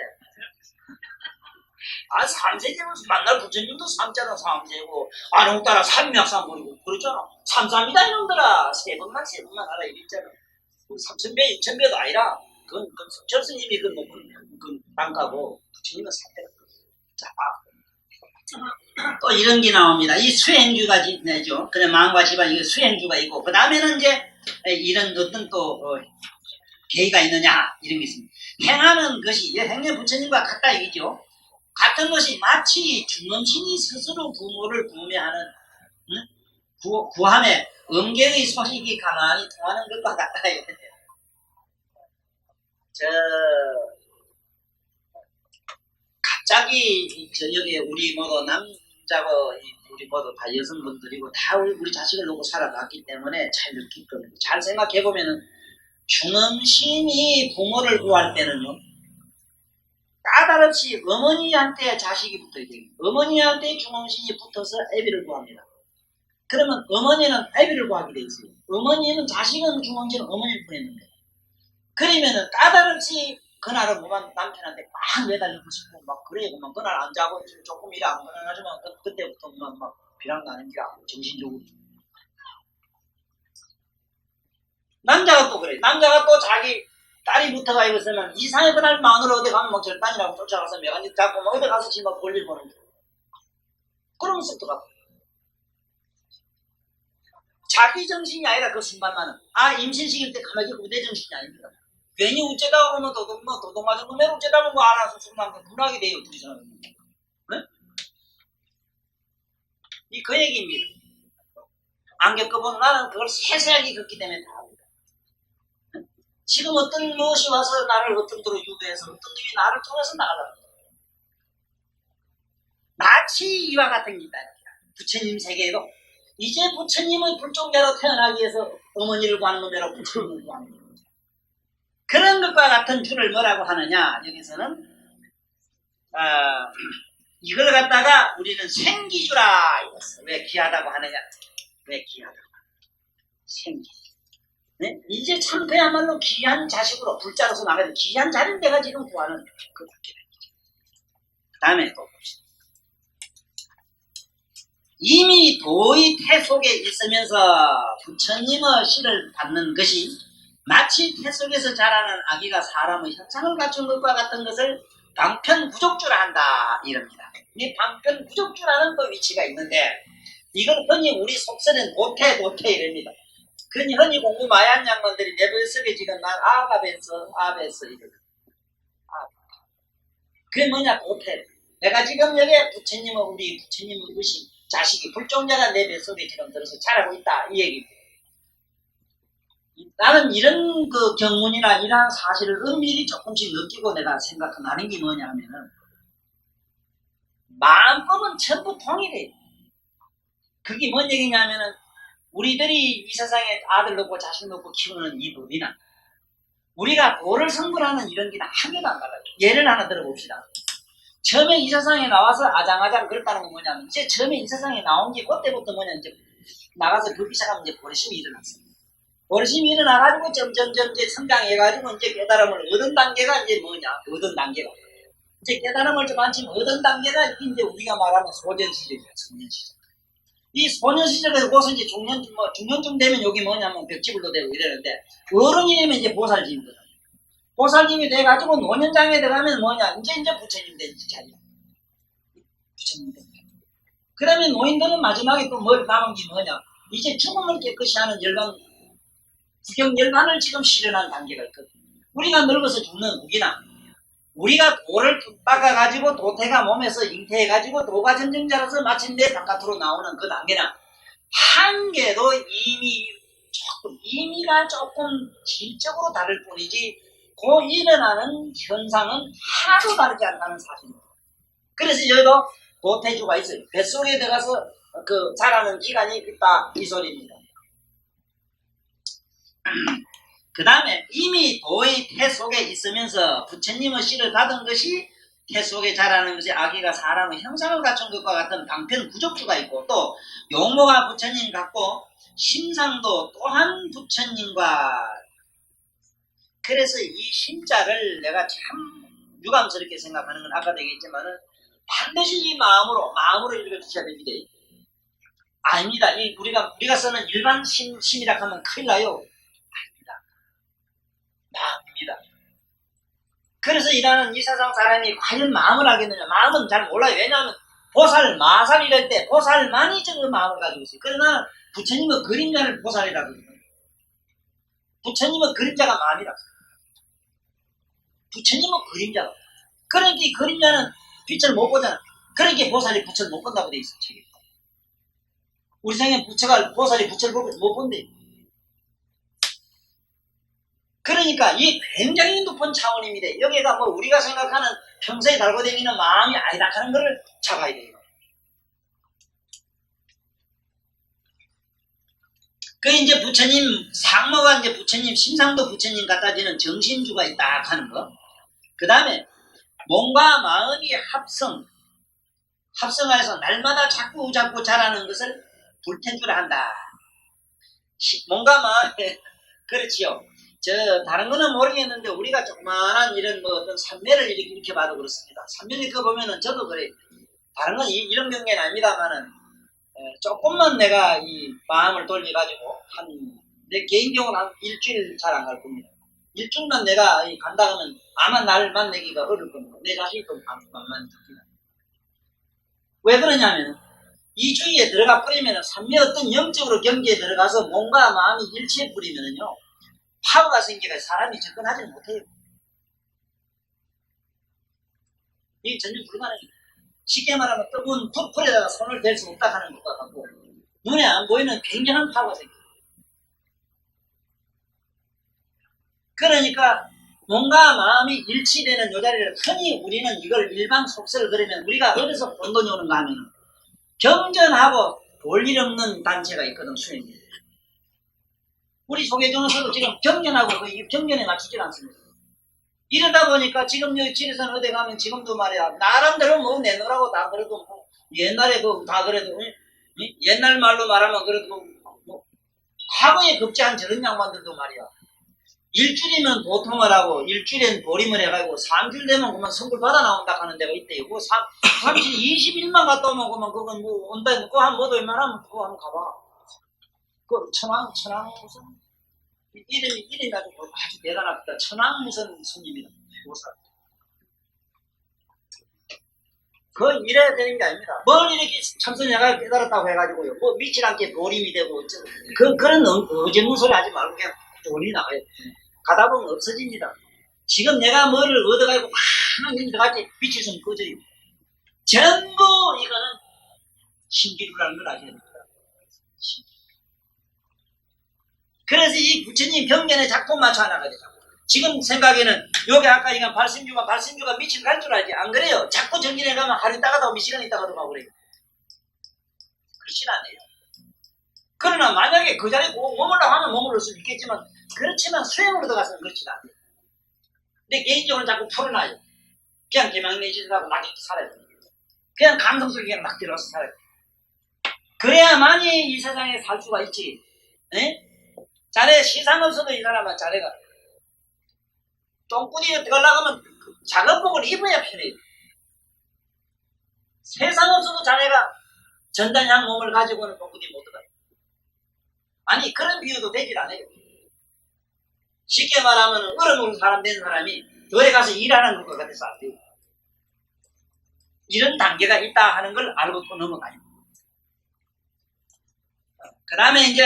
S2: 아 삼세제는 만날 부처님도 삼자는 삼세고 아농따라 삼명삼 버리고 그러잖아. 삼삼이다 이놈들아. 세 번만 하라 이랬잖아. 삼천배 육천배도 아니라 그건 철스님이 그 높은 그 단가고 부처님은 삼배다. 자, 또 이런 게 나옵니다. 이 수행주가 내죠. 그냥 마음과 집안 이게 수행주가 있고 그 다음에는 이제 이런 어떤 또 계기가 있느냐 이런 게 있습니다. 행하는 것이 행여 부처님과 같다 이죠. 같은 것이 마치 중음신이 스스로 부모를 구매하는 구함에 음계의 소식이 가만히 통하는 것과 같다 이거예요. 갑자기 저녁에 우리 모두 남자고 우리 모두 다 여성분들이고 다 우리 자식을 놓고 살아갔기 때문에 잘 느낄 겁니다. 잘 생각해 보면은 중음신이 부모를 구할 때는요 까다롭이 어머니한테 자식이 붙어야 돼요. 어머니한테 중음신이 붙어서 애비를 구합니다. 그러면 어머니는 애비를 구하게 돼 있어요. 어머니는 자식은 중음신은 어머니를 보냈는데 그러면은 까다롭이 그날은 그만 남편한테 막 매달리고 싶고 막 그래 그만 그날 안 자고 조금 일이 안 일어나지만 그때부터 막 비랑 나는 게 정신적으로. 남자가 또 그래. 남자가 또 자기 딸이 붙어가 있으면 이상해 그날 마누라 어디 가면 막 절단이라고 쫓아가서 매간지 잡고 막 어디 가서 지금 막 볼일 보는 거야. 그러면서 또 가고. 자기 정신이 아니라 그 순간만은 임신시킬 때 가만히 있고 내 정신이 아닙니다. 괜히 우째다 보면 도둑 맞은 놈에 우째다 보면 알아서 순간 분하게 돼요 둘이 사람이. 네? 그 얘기입니다. 안 겪어본 나는 그걸 세세하게 겪기 때문에 다 압니다. 지금 어떤 무엇이 와서 나를 어떤 데로 유도해서 어떤 일이 나를 통해서 나가다 마치 이와 같은 게 있다. 부처님 세계에도 이제 부처님의 불종자로 태어나기 위해서 어머니를 구하는 놈이라고 부처님을 구하는 거예요. 그런 것과 같은 줄을 뭐라고 하느냐 여기서는 이걸 갖다가 우리는 생기주라 이랬어. 왜 귀하다고 하느냐. 왜 귀하다고 생기주. 네? 이제 참 그야말로 귀한 자식으로 불자로서 나가야 돼. 귀한 자리를 내가 지금 구하는 그 바뀌는 그 다음에 또 봅시다. 이미 도의 태 속에 있으면서 부처님의 시를 받는 것이 마치 태 속에서 자라는 아기가 사람의 현상을 갖춘 것과 같은 것을 방편구족주라 한다 이럽니다. 이 방편구족주라는 또 위치가 있는데 이건 흔히 우리 속설은 도태 이럽니다. 흔히 공부 많이 한 양반들이 내 뱃속에 지금 난 아가 뱃어 이거든. 그게 뭐냐 도태. 내가 지금 여기 우리 부처님의 의심 자식이 불종자가 내 뱃속에 지금 들어서 자라고 있다 이 얘기입니다. 나는 이런 그 경문이나 이러한 사실을 은밀히 조금씩 느끼고 내가 생각하는 게 뭐냐 하면은 마음법은 전부 통일해. 그게 뭔 얘기냐면은 우리들이 이 세상에 아들 놓고 자식 놓고 키우는 이 법이나 우리가 도를 성불하는 이런 게는 한 개도 안 달라요. 예를 하나 들어봅시다. 처음에 이 세상에 나와서 아장아장 그랬다는 건 뭐냐면 이제 처음에 이 세상에 나온 게 그때부터 뭐냐 이제 나가서 걷기 시작하면 이제 버릇심이 일어났어요. 버릇심이 일어나가지고 점점 이제 성장해가지고 이제 깨달음을 얻은 단계가 이제 뭐냐 얻은 단계가 이제 깨달음을 좀 한참 얻은 단계가 이제 우리가 말하는 소년시절이야, 소년시절. 이 소년시절에서 고서 이제 중년쯤 되면 여기 뭐냐면 벽지불도 되고 이러는데, 어른이 되면 이제 보살님이거든. 보살님이 돼가지고 노년장에 들어가면 뭐냐, 이제 부처님 되지, 자기가. 부처님 되지. 그 다음에 노인들은 마지막에 또 뭘 남은 게 뭐냐, 이제 죽음을 깨끗이 하는 열반, 구경열반을 지금 실현한 단계가 있거든. 우리가 늙어서 죽는 우기나, 우리가 도를 닦아가지고 도태가 몸에서 잉태해가지고 도가 전쟁자라서 마침내 바깥으로 나오는 그 단계는 한계도 이미가 조금 질적으로 다를 뿐이지, 그 일어나는 현상은 하나도 다르지 않다는 사실입니다. 그래서 여기도 도태주가 있어요. 뱃속에 들어가서 그 자라는 기간이 있다, 이 소리입니다. 그 다음에 이미 도의 태 속에 있으면서 부처님의 씨를 받은 것이 태 속에 자라는 것이 아기가 사람의 형상을 갖춘 것과 같은 방편 구족주가 있고, 또 용모가 부처님 같고 심상도 또한 부처님과, 그래서 이 심자를 내가 참 유감스럽게 생각하는 건 아까도 얘기했지만은 반드시 이 마음으로 읽어주셔야 됩니다. 아닙니다. 우리가 쓰는 일반 심이라 하면 큰일 나요. 마음입니다. 그래서 일하는 이 세상 사람이 과연 마음을 알겠느냐? 마음은 잘 몰라요. 왜냐하면 보살, 마살 이럴 때 보살만이 그 마음을 가지고 있어요. 그러나 부처님의 그림자를 보살이라고 해요. 부처님의 그림자가 마음이라고 해요. 부처님의 그림자가. 그러니까 이 그림자는 빛을 못 보잖아. 그러니까 보살이 빛을 못 본다고 돼 있어. 책에. 우리 생에 보살이 빛을 못 본대. 그러니까 이 굉장히 높은 차원입니다. 여기가 뭐 우리가 생각하는 평소에 달고 다니는 마음이 아니다 하는 것을 잡아야 돼요. 그 이제 부처님 상모가 이제 부처님 심상도 부처님 갖다 지는 정신주가 있다 하는 거. 그 다음에 몸과 마음이 합성하여서 날마다 자꾸 자라는 것을 불텐주라 한다. 몸과 마음에 그렇지요. 다른 거는 모르겠는데 우리가 조그만한 이런 뭐 어떤 산매를 이렇게 봐도 그렇습니다. 산매를 이렇게 보면은 저도 그래. 다른 건 이런 경계는 아닙니다만은 조금만 내가 이 마음을 돌려가지고 내 개인적으로 한 일주일 잘 안 갈 겁니다. 일주일만 내가 간다 하면 아마 나를 만나기가 어려울 겁니다. 내 자신이 또 만만합니다. 왜 그러냐면 이 주위에 들어가 뿌리면은 산매 어떤 영적으로 경계에 들어가서 몸과 마음이 일치해 뿌리면은요. 파워가 생겨서 사람이 접근하지 못해요. 이게 전혀 불가능해요. 쉽게 말하면 뜨거운 불에다가 손을 댈 수 없다 하는 것과 같고, 눈에 안 보이는 굉장한 파워가 생겨요. 그러니까 몸과 마음이 일치되는 요 자리를 흔히 우리는 이걸 일반 속설을 그러면 우리가 어디서 돈 돈이 오는가 하면 경전하고 볼일 없는 단체가 있거든, 수행이. 우리 소개전에서도 지금 경전하고 그 경전에 맞추질 않습니다. 이러다 보니까 지금 여기 지리산 어디 가면 지금도 말이야 나름대로 뭐 내놓으라고 다 그래도 뭐 옛날에 다 그래도 옛날 말로 말하면 그래도 뭐 과거에 급제한 저런 양반들도 말이야 일주일이면 도통을 하고 일주일엔 보림을 해가지고 3주일 되면 그만 선물 받아 나온다 하는 데가 있대요. 그 20일만 갔다 오면 그만 그건 뭐 온다 그거 한 뭐도 웬만하면 그거 한번 가봐. 그 천왕 무슨 이름이 가지고 아주 대단합니다. 천왕 무슨 스님이다. 보살. 그건 이래야 되는 게 아닙니다. 뭘 이렇게 참선야가 깨달았다고 해가지고요. 뭐 믿지 않게 보림이 되고 그런 어제문 소리 하지 말고 그냥 돈이 나가요. 가다 보면 없어집니다. 지금 내가 뭐를 얻어가지고 막 인터같이 빛이 좀 꺼져요. 전부 이거는 신기루라는 걸 아셔야 됩니다. 그래서 이 부처님 경전에 자꾸 맞춰 나가야 돼요. 지금 생각에는 여기 아까 이건 발심주가 미칠 갈 줄 알지. 안 그래요? 자꾸 정진해 가면 하루 있다가도 오고 시간 있다가도 가고 그래요. 그렇진 않아요. 그러나 만약에 그 자리에 머물러 하면 머물러 수 있겠지만 그렇지만 수행으로 들어가서는 그렇진 않아요. 근데 개인적으로 자꾸 풀어놔요. 그냥 개망내짓하고 막 이렇게 살아요. 그냥 감성 속에 그냥 막 들어가서 살아요. 그래야만이 이 세상에 살 수가 있지. 에? 자네 시상 없어도 이 사람은 자네가 똥꾸디에 들어가려면 작업복을 입어야 편해요. 세상 없어도 자네가 전단향 몸을 가지고는 동구디 못 들어가요. 아니 그런 비유도 되질 않아요. 쉽게 말하면 얼어먹는 사람 된 사람이 교회 가서 일하는 것 같아서 안 돼요. 이런 단계가 있다 하는 걸 알고 또 넘어가요. 그 다음에 이제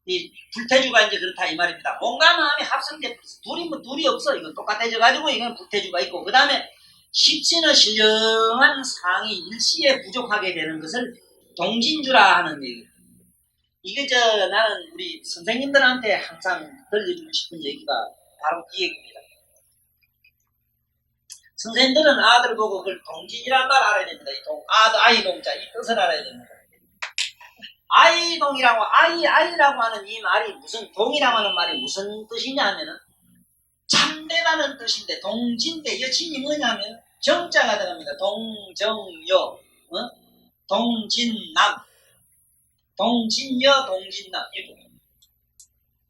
S2: 이 불태주가 이제 그렇다 이 말입니다. 몸과 마음이 합성돼 둘이 없어. 이건 똑같아져 가지고 이건 불태주가 있고, 그 다음에 십신의 신령한 상이 일시에 부족하게 되는 것을 동진주라 하는 얘기. 이게 나는 우리 선생님들한테 항상 들려주고 싶은 얘기가 바로 이 얘기입니다. 선생님들은 아들 보고 그걸 동진이란 말 알아야 됩니다. 아이 동자, 이 뜻을 알아야 됩니다. 아이동이라고, 아이라고 하는 이 말이 동이라고 하는 말이 무슨 뜻이냐 하면은 참되다는 뜻인데, 동진대 여친이 뭐냐면 정자가 들어갑니다. 동정여, 동진남, 동진여, 동진남. 이렇게.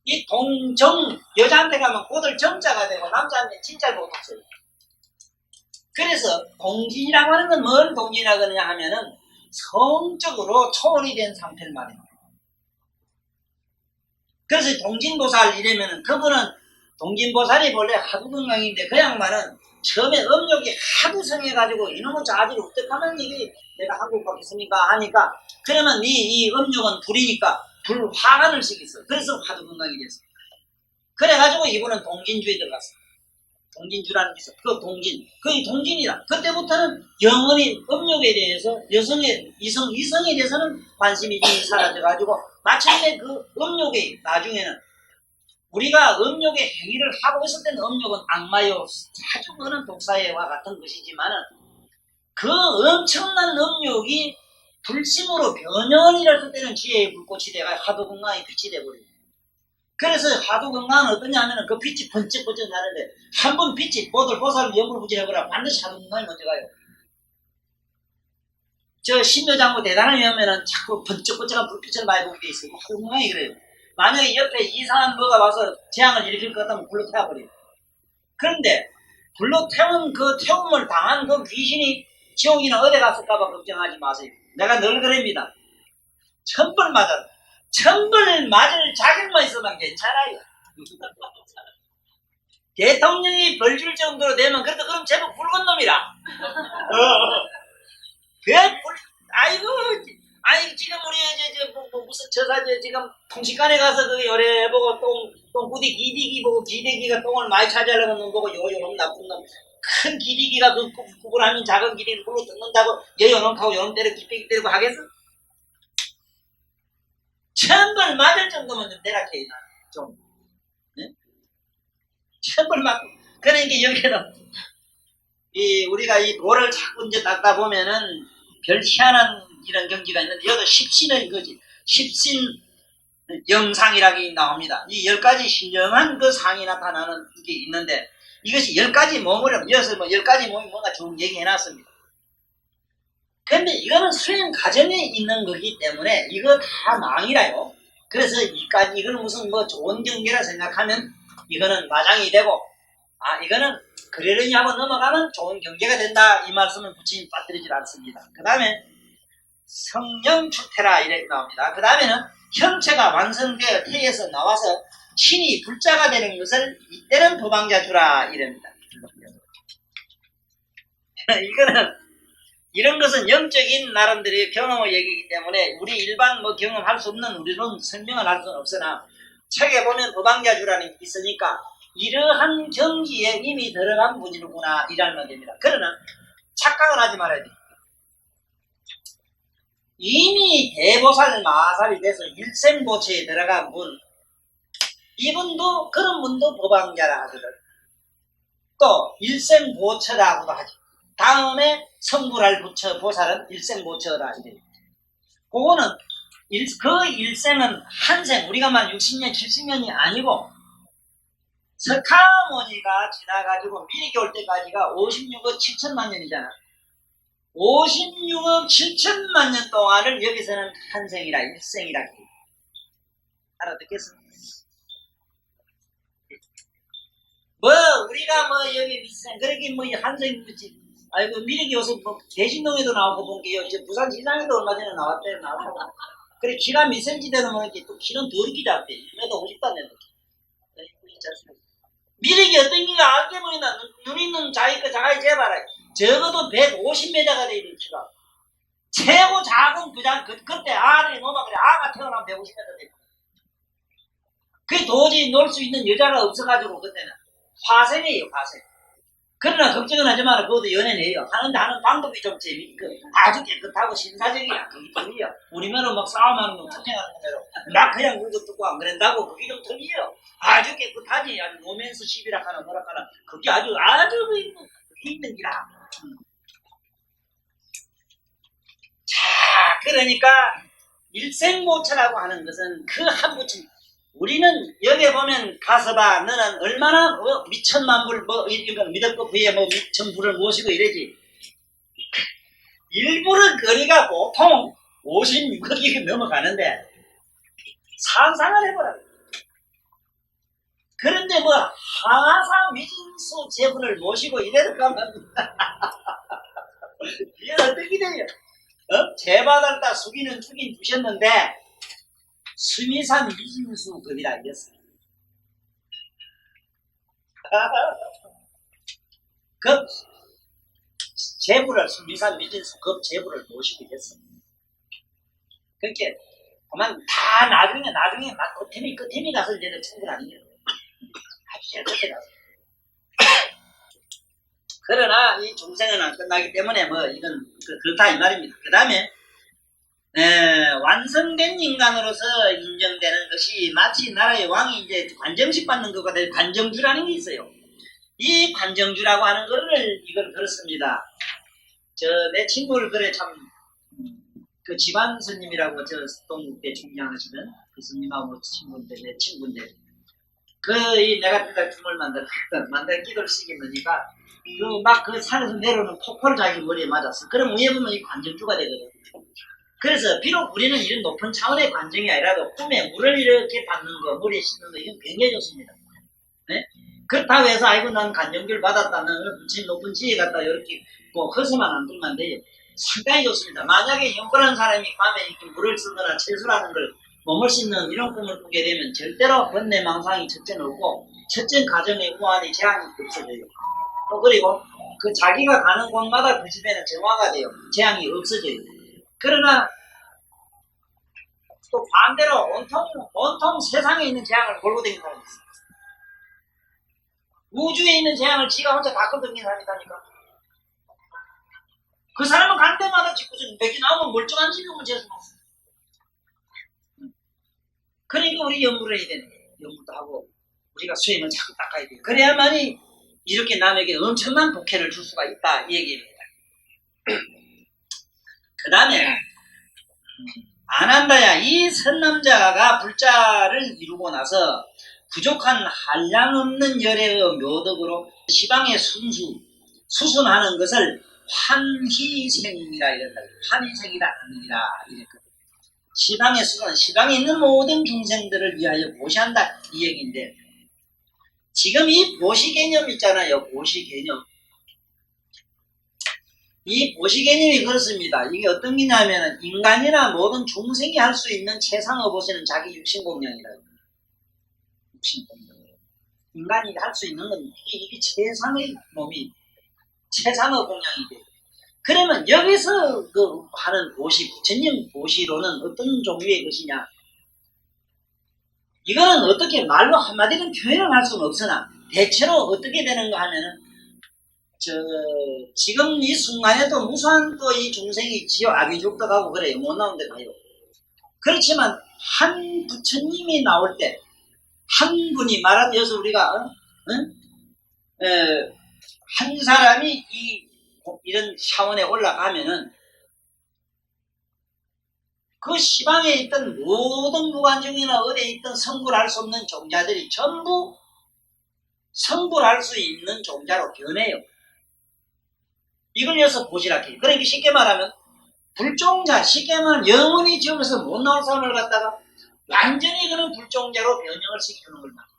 S2: 이 동정, 여자한테 가면 곧을 정자가 되고 남자한테 진짜 못 없어요. 그래서 동진이라고 하는 건 뭘 동진이라고 하느냐 하면은 성적으로 초월이 된 상태를 말합니다. 그래서 동진보살 이래면은 그분은 동진보살이 원래 하두건강인데 그 양반은 처음에 음욕이 하도 성해가지고 이놈의 자질을 어떻게 하면 이게 내가 한국 받겠습니까 하니까, 그러면 이 음욕은 불이니까 불화관을 시켰어. 그래서 하두건강이 됐어. 그래가지고 이분은 동진주에 들어갔어. 동진주라는 게 있어. 그 동진. 그게 동진이라. 그때부터는 영원히 음욕에 대해서 이성에 대해서는 관심이 사라져가지고 마침내 그 음욕이 나중에는 우리가 음욕의 행위를 하고 있을 때는 음욕은 악마요 아주 많은 독사예와 같은 것이지만은 그 엄청난 음욕이 불심으로 변형을 일었을 때는 지혜의 불꽃이 돼가 하두건강의 빛이 돼버려요. 그래서 하두건강은 어떠냐 하면은 그 빛이 번쩍번쩍 나는데 한 번 빛이 보살을 영불부지해보라 반드시 하두건강이 먼저 가요. 저 신묘장구 대단한 위험에는 자꾸 번쩍번쩍한 불빛을 많이 보게 돼 있어요. 하두건강이 그래요. 만약에 옆에 이상한 뭐가 와서 재앙을 일으킬 것 같으면 불로 태워버려요. 그런데 불로 태운 그 태움을 당한 그 귀신이 지옥이나 어디 갔을까봐 걱정하지 마세요. 내가 늘 그럽니다. 천벌 맞을 자격만 있으면 괜찮아요. 대통령이 벌 줄 정도로 되면 그래도 그럼 제법 붉은 놈이라. 아이고 지금 우리 무슨 지금 통식관에 가서 그 요래보고 똥구디 기디기 보고 기대기가 똥을 많이 차지하려는 놈 보고 요놈 나쁜 놈, 큰 기디기가 그 구분하면 작은 기디를 불로 뜯는다고 요놈하고 요놈 때려 기빼기 때리고 하겠어? 천벌 맞을 정도면 좀 대략해. 좀 네? 천벌 맞고. 그러니까 여기는 우리가 이 돌을 자꾸 이제 닦다 보면은 별 희한한 이런 경지가 있는데, 여기도 십신은 이거지. 십신 영상이라고 나옵니다. 이 10가지 신령한 그 상이 나타나는 게 있는데, 이것이 10가지 몸을, 이어서 10가지 몸이 뭔가 좀 얘기해놨습니다. 근데 이거는 수행 과정에 있는 거기 때문에 이거 다 망이라요. 그래서 이걸 무슨 좋은 경계라 생각하면 이거는 마장이 되고, 이거는 그러려니 하고 넘어가면 좋은 경계가 된다, 이 말씀은 부처님 빠뜨리질 않습니다. 그 다음에 성령출태라 이렇게 나옵니다. 그 다음에는 형체가 완성되어 태에서 나와서 신이 불자가 되는 것을 이때는 도방자주라 이랍니다. 이거는 이런 것은 영적인 나름대로의 경험의 얘기이기 때문에 우리 일반 경험할 수 없는 우리로는 설명을 할 수는 없으나 책에 보면 도방자주라는 게 있으니까 이러한 경지에 이미 들어간 분이구나 이라면 됩니다. 그러나 착각을 하지 말아야 돼요. 이미 대보살 마살이 돼서 일생보처에 들어간 분, 이분도 그런 분도 법왕자라 하거든. 또 일생보처라고도 하죠. 다음에 성불할 보살은 일생보처라 이래요. 그거는 그 일생은 한생, 우리가 만 60년 70년이 아니고 석가모니가 지나가지고 미리 올 때까지가 56억 7천만 년이잖아. 56억 7천만 년 동안을 여기서는 한생이라 일생이라 해요. 알아듣겠어? 우리가 여기 일생, 그러기 한생이지. 아이고 미륵이 요새 뭐 대신동에도 나오고 본 게요. 이제 부산 시장에도 얼마 전에 나왔대요. 나오고. 그래 키가 몇 센치 되는 건 이렇게 또 키는 더 이렇게 작대. 1m 50도 되는 미륵이 어떤 기가 알게 보이나 눈 있는 자기 거 자기 재봐라. 적어도 150m가 돼 있는 키가. 최고 작은 그때 알이 놓으면 그래 아가 태어나면 150m 돼. 그게 도저히 놀 수 있는 여자가 없어가지고 그때는 화생이에요 화생. 그러나 걱정은 하지 마라. 그것도 연애해요. 하는데 하는 방법이 좀 재밌고 아주 깨끗하고 신사적이야. 그게 틀려. 우리면은 막 싸움하는 거 투쟁하는 거대로 나 그냥 물도 뜯고 안 그런다고 그게 좀 틀려. 아주 깨끗하지. 아주 로맨스 10이라 하나 뭐라 하나 그게 아주 있는 기라. 자 그러니까 일생모처라고 하는 것은 그 한 부침. 우리는 여기에 보면 가서 봐 너는 얼마나 미천만불 이건 믿었고 그에 미천불을 모시고 이래지. 일부러 거리가 보통 56억이 넘어가는데 상상을 해보라. 그런데 하사 미진수 제분을 모시고 이래도 가면 이게 어떻게 돼요? 제바달다 숙이는 죽인 두셨는데 수미산 미진수급이라 이겼어요. 급 제부를 수미산 미진수급 제부를 모시게 됐어요. 그렇게 그만 다 나중에 막 끝템이 가서 이제는 친구 아니에요. 아주 끝에 가서. 그러나 이 중생은 안 끝나기 때문에 이건 그렇다 이 말입니다. 그 다음에 완성된 인간으로서 인정되는 것이 마치 나라의 왕이 이제 관정식 받는 것과 같아요. 관정주라는 게 있어요. 이 관정주라고 하는 거를 이걸 그렇습니다. 내 친구를 그래 참 그 집안 스님이라고 동국대 중량하시는 그 스님하고 친구인데 내 친구인데 내가 그때 춤을 만들 기도를 시키니까 그 산에서 내려오는 폭포를 자기 머리에 맞았어. 그럼 위에 보면 이 관정주가 되거든. 그래서 비록 우리는 이런 높은 차원의 관정이 아니라도 꿈에 물을 이렇게 받는 거, 물에 씻는 거 이건 굉장히 좋습니다. 네? 그렇다고 해서 아이고 난 관정주를 받았다. 너는 높은 지혜 같다. 이렇게 허세만 안 들면 돼요. 상당히 좋습니다. 만약에 영권한 사람이 밤에 이렇게 물을 쓰거나 채수라는 걸 몸을 씻는 이런 꿈을 꾸게 되면 절대로 번뇌망상이 첫째는 없고 첫째 가정의 우환이 제한이 없어져요. 또 그리고 그 자기가 가는 곳마다 그 집에는 정화가 돼요. 재앙이 없어져요. 그러나 또 반대로 온통 세상에 있는 재앙을 몰고 다니는 사람이 있어요. 우주에 있는 재앙을 지가 혼자 다 끌어당기는 사람이 있다니까. 그 사람은 간 데마다 짓고서 백이 나오면 멀쩡한 집이면 재수 없어. 그러니까 우리 연구를 해야 되는 거예요. 연구도 하고 우리가 수행을 자꾸 닦아야 돼요. 그래야만이 이렇게 남에게 엄청난 복혜를 줄 수가 있다 이 얘기입니다. 그 다음에 아난다야 이 선남자가 불자를 이루고 나서 부족한 한량없는 열애의 묘덕으로 시방의 수순하는 것을 환희생이라 이런다. 환희생이라 합니다. 이랬거든. 시방의 수순, 시방에 있는 모든 중생들을 위하여 보시한다 이 얘기인데 지금 이 보시 개념 있잖아요. 보시 개념. 이 보시 개념이 그렇습니다. 이게 어떤 게냐면 인간이나 모든 중생이 할 수 있는 최상의 보시는 자기 육신공양이라고. 육신공양. 인간이 할 수 있는 건 이게 최상의 몸이 최상의 공양이 돼요. 그러면 여기서 하는 보시, 부처님 보시로는 어떤 종류의 것이냐? 이거는 어떻게 말로 한마디는 표현을 할 수는 없으나 대체로 어떻게 되는가 하면은 지금 이 순간에도 무수한 또 이 중생이 지어 악의족도 가고 그래요. 못 나온 데 가요. 그렇지만 한 부처님이 나올 때 한 분이 말하면서 우리가 한 사람이 이런 차원에 올라가면은 그 시방에 있던 모든 무관중이나 어디에 있던 성불할 수 없는 종자들이 전부 성불할 수 있는 종자로 변해요. 이걸 여기서 보시라 해요. 그러니까 쉽게 말하면 불종자, 쉽게 말하면 영원히 지옥에서 못 나올 사람을 갖다가 완전히 그런 불종자로 변형을 시키는 걸 말해요.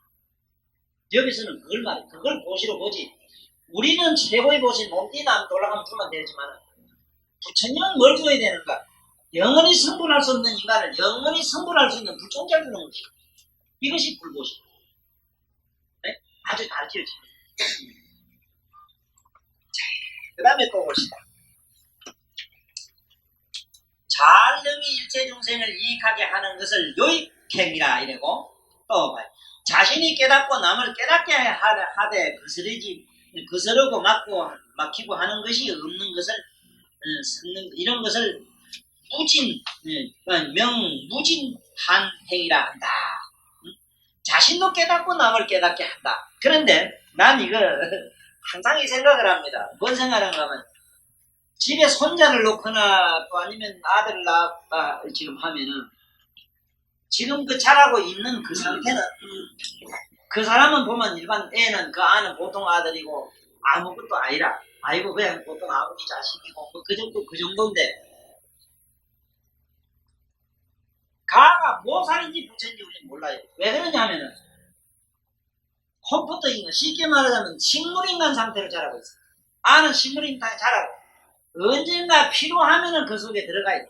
S2: 여기서는 그걸 말해요. 그걸 보시로 보지. 우리는 최고의 보신 몸띠나 돌아가면 주면 되지만 부처님은 뭘 줘야 되는가? 영원히 성불할 수 없는 인간을 영원히 성불할 수 있는 불종자를 주는 것이 이것이 불보시. 네? 아주 가르쳐지는. 그 다음에 또 봅시다. 잘능히 일체 중생을 이익하게 하는 것을 요익행이라 이래고 또 봐요. 자신이 깨닫고 남을 깨닫게 하되 거스르고 막히고 하는 것이 없는 것을 섞는 이런 것을 무진한 행위라 한다. 자신도 깨닫고 남을 깨닫게 한다. 그런데 난 이거 항상 이 생각을 합니다. 뭔 생각을 하는가 하면 집에 손자를 놓거나 또 아니면 아들을 낳아 지금 하면은 지금 그 자라고 있는 그 상태는 그 사람은 보면 일반 애는 그 아는 보통 아들이고 아무것도 아니라 아이고 그냥 보통 아버지 자식이고 뭐 그 정도인데 가가 모살인지 부처인지 우리는 몰라요. 왜 그러냐면은 컴퓨터인간 쉽게 말하자면 식물인간 상태로 자라고 있어요. 아는 식물인간 자라고 언젠가 필요하면은 그 속에 들어가요.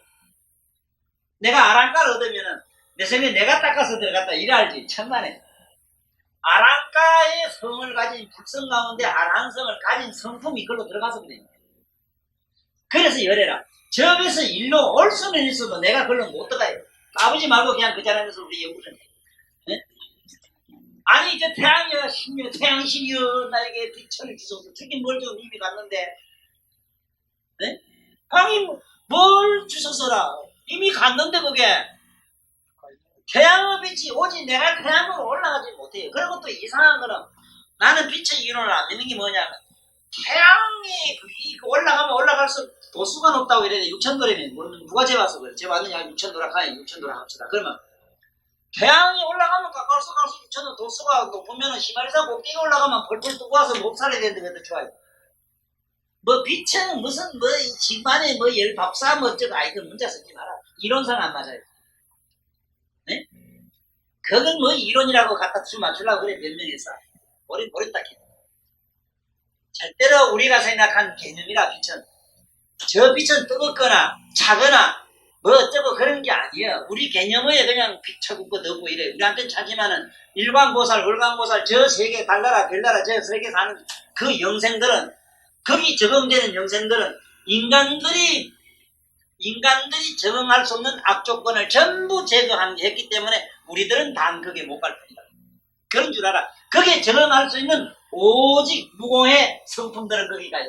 S2: 내가 아랑가를 얻으면은 내 생각에 내가 닦아서 들어갔다 이래 알지. 천만에 아랑가의 성을 가진 불성 가운데 아랑성을 가진 성품이 이걸로 들어가서 그래요. 그래서 열애라 저에서 일로 올 수는 있어도 내가 그걸로 못 들어가요. 아버지 말고 그냥 그 자리에서 우리 연구를 해. 네? 아니 저 태양이여 신이여 태양신이여 나에게 빛을 주소서 특히 뭘 좀 이미 갔는데 네? 아니 뭘 주소서라 이미 갔는데 그게 태양의 빛이 오직 내가 태양으로 올라가지 못해요. 그리고 또 이상한 거는 나는 빛의 이론을 안 믿는 게 뭐냐면 태양이 올라가면 올라갈수록 도수가 높다고 이래야 돼. 6,000도라면 누가 재봐서 그래. 재봤느냐 6,000도라 가야 6,000도라 합시다. 그러면 태양이 올라가면 갈수록 6,000도 도수가 높으면 시마리산 꼭대기 올라가면 펄펄 뜨고 와서 못 살아야 되는데 왜 더 좋아요. 뭐 빛은 무슨 뭐 집안에 뭐 열밥사 뭐 어쩌고 아이들 문자 쓰지 마라. 이론상 안 맞아요. 네? 그건 뭐 이론이라고 갖다 맞추려고 그래 몇 명이 써. 모른다 캐. 절대로 우리가 생각한 개념이라 빛은 저 빛은 뜨겁거나 차거나 뭐 어쩌고 그런 게 아니에요. 우리 개념에 그냥 비춰붙고 넣고 이래. 우리한테는 차지만은 일광보살, 월광보살 저 세계 달나라 별나라 저 세계 사는 그 영생들은 거기 적응되는 영생들은 인간들이 적응할 수 없는 악조건을 전부 제거했기 때문에 우리들은 단극에 못 갈 뿐이다. 그런 줄 알아. 거기에 적응할 수 있는 오직 무공의 성품들은 거기 가요.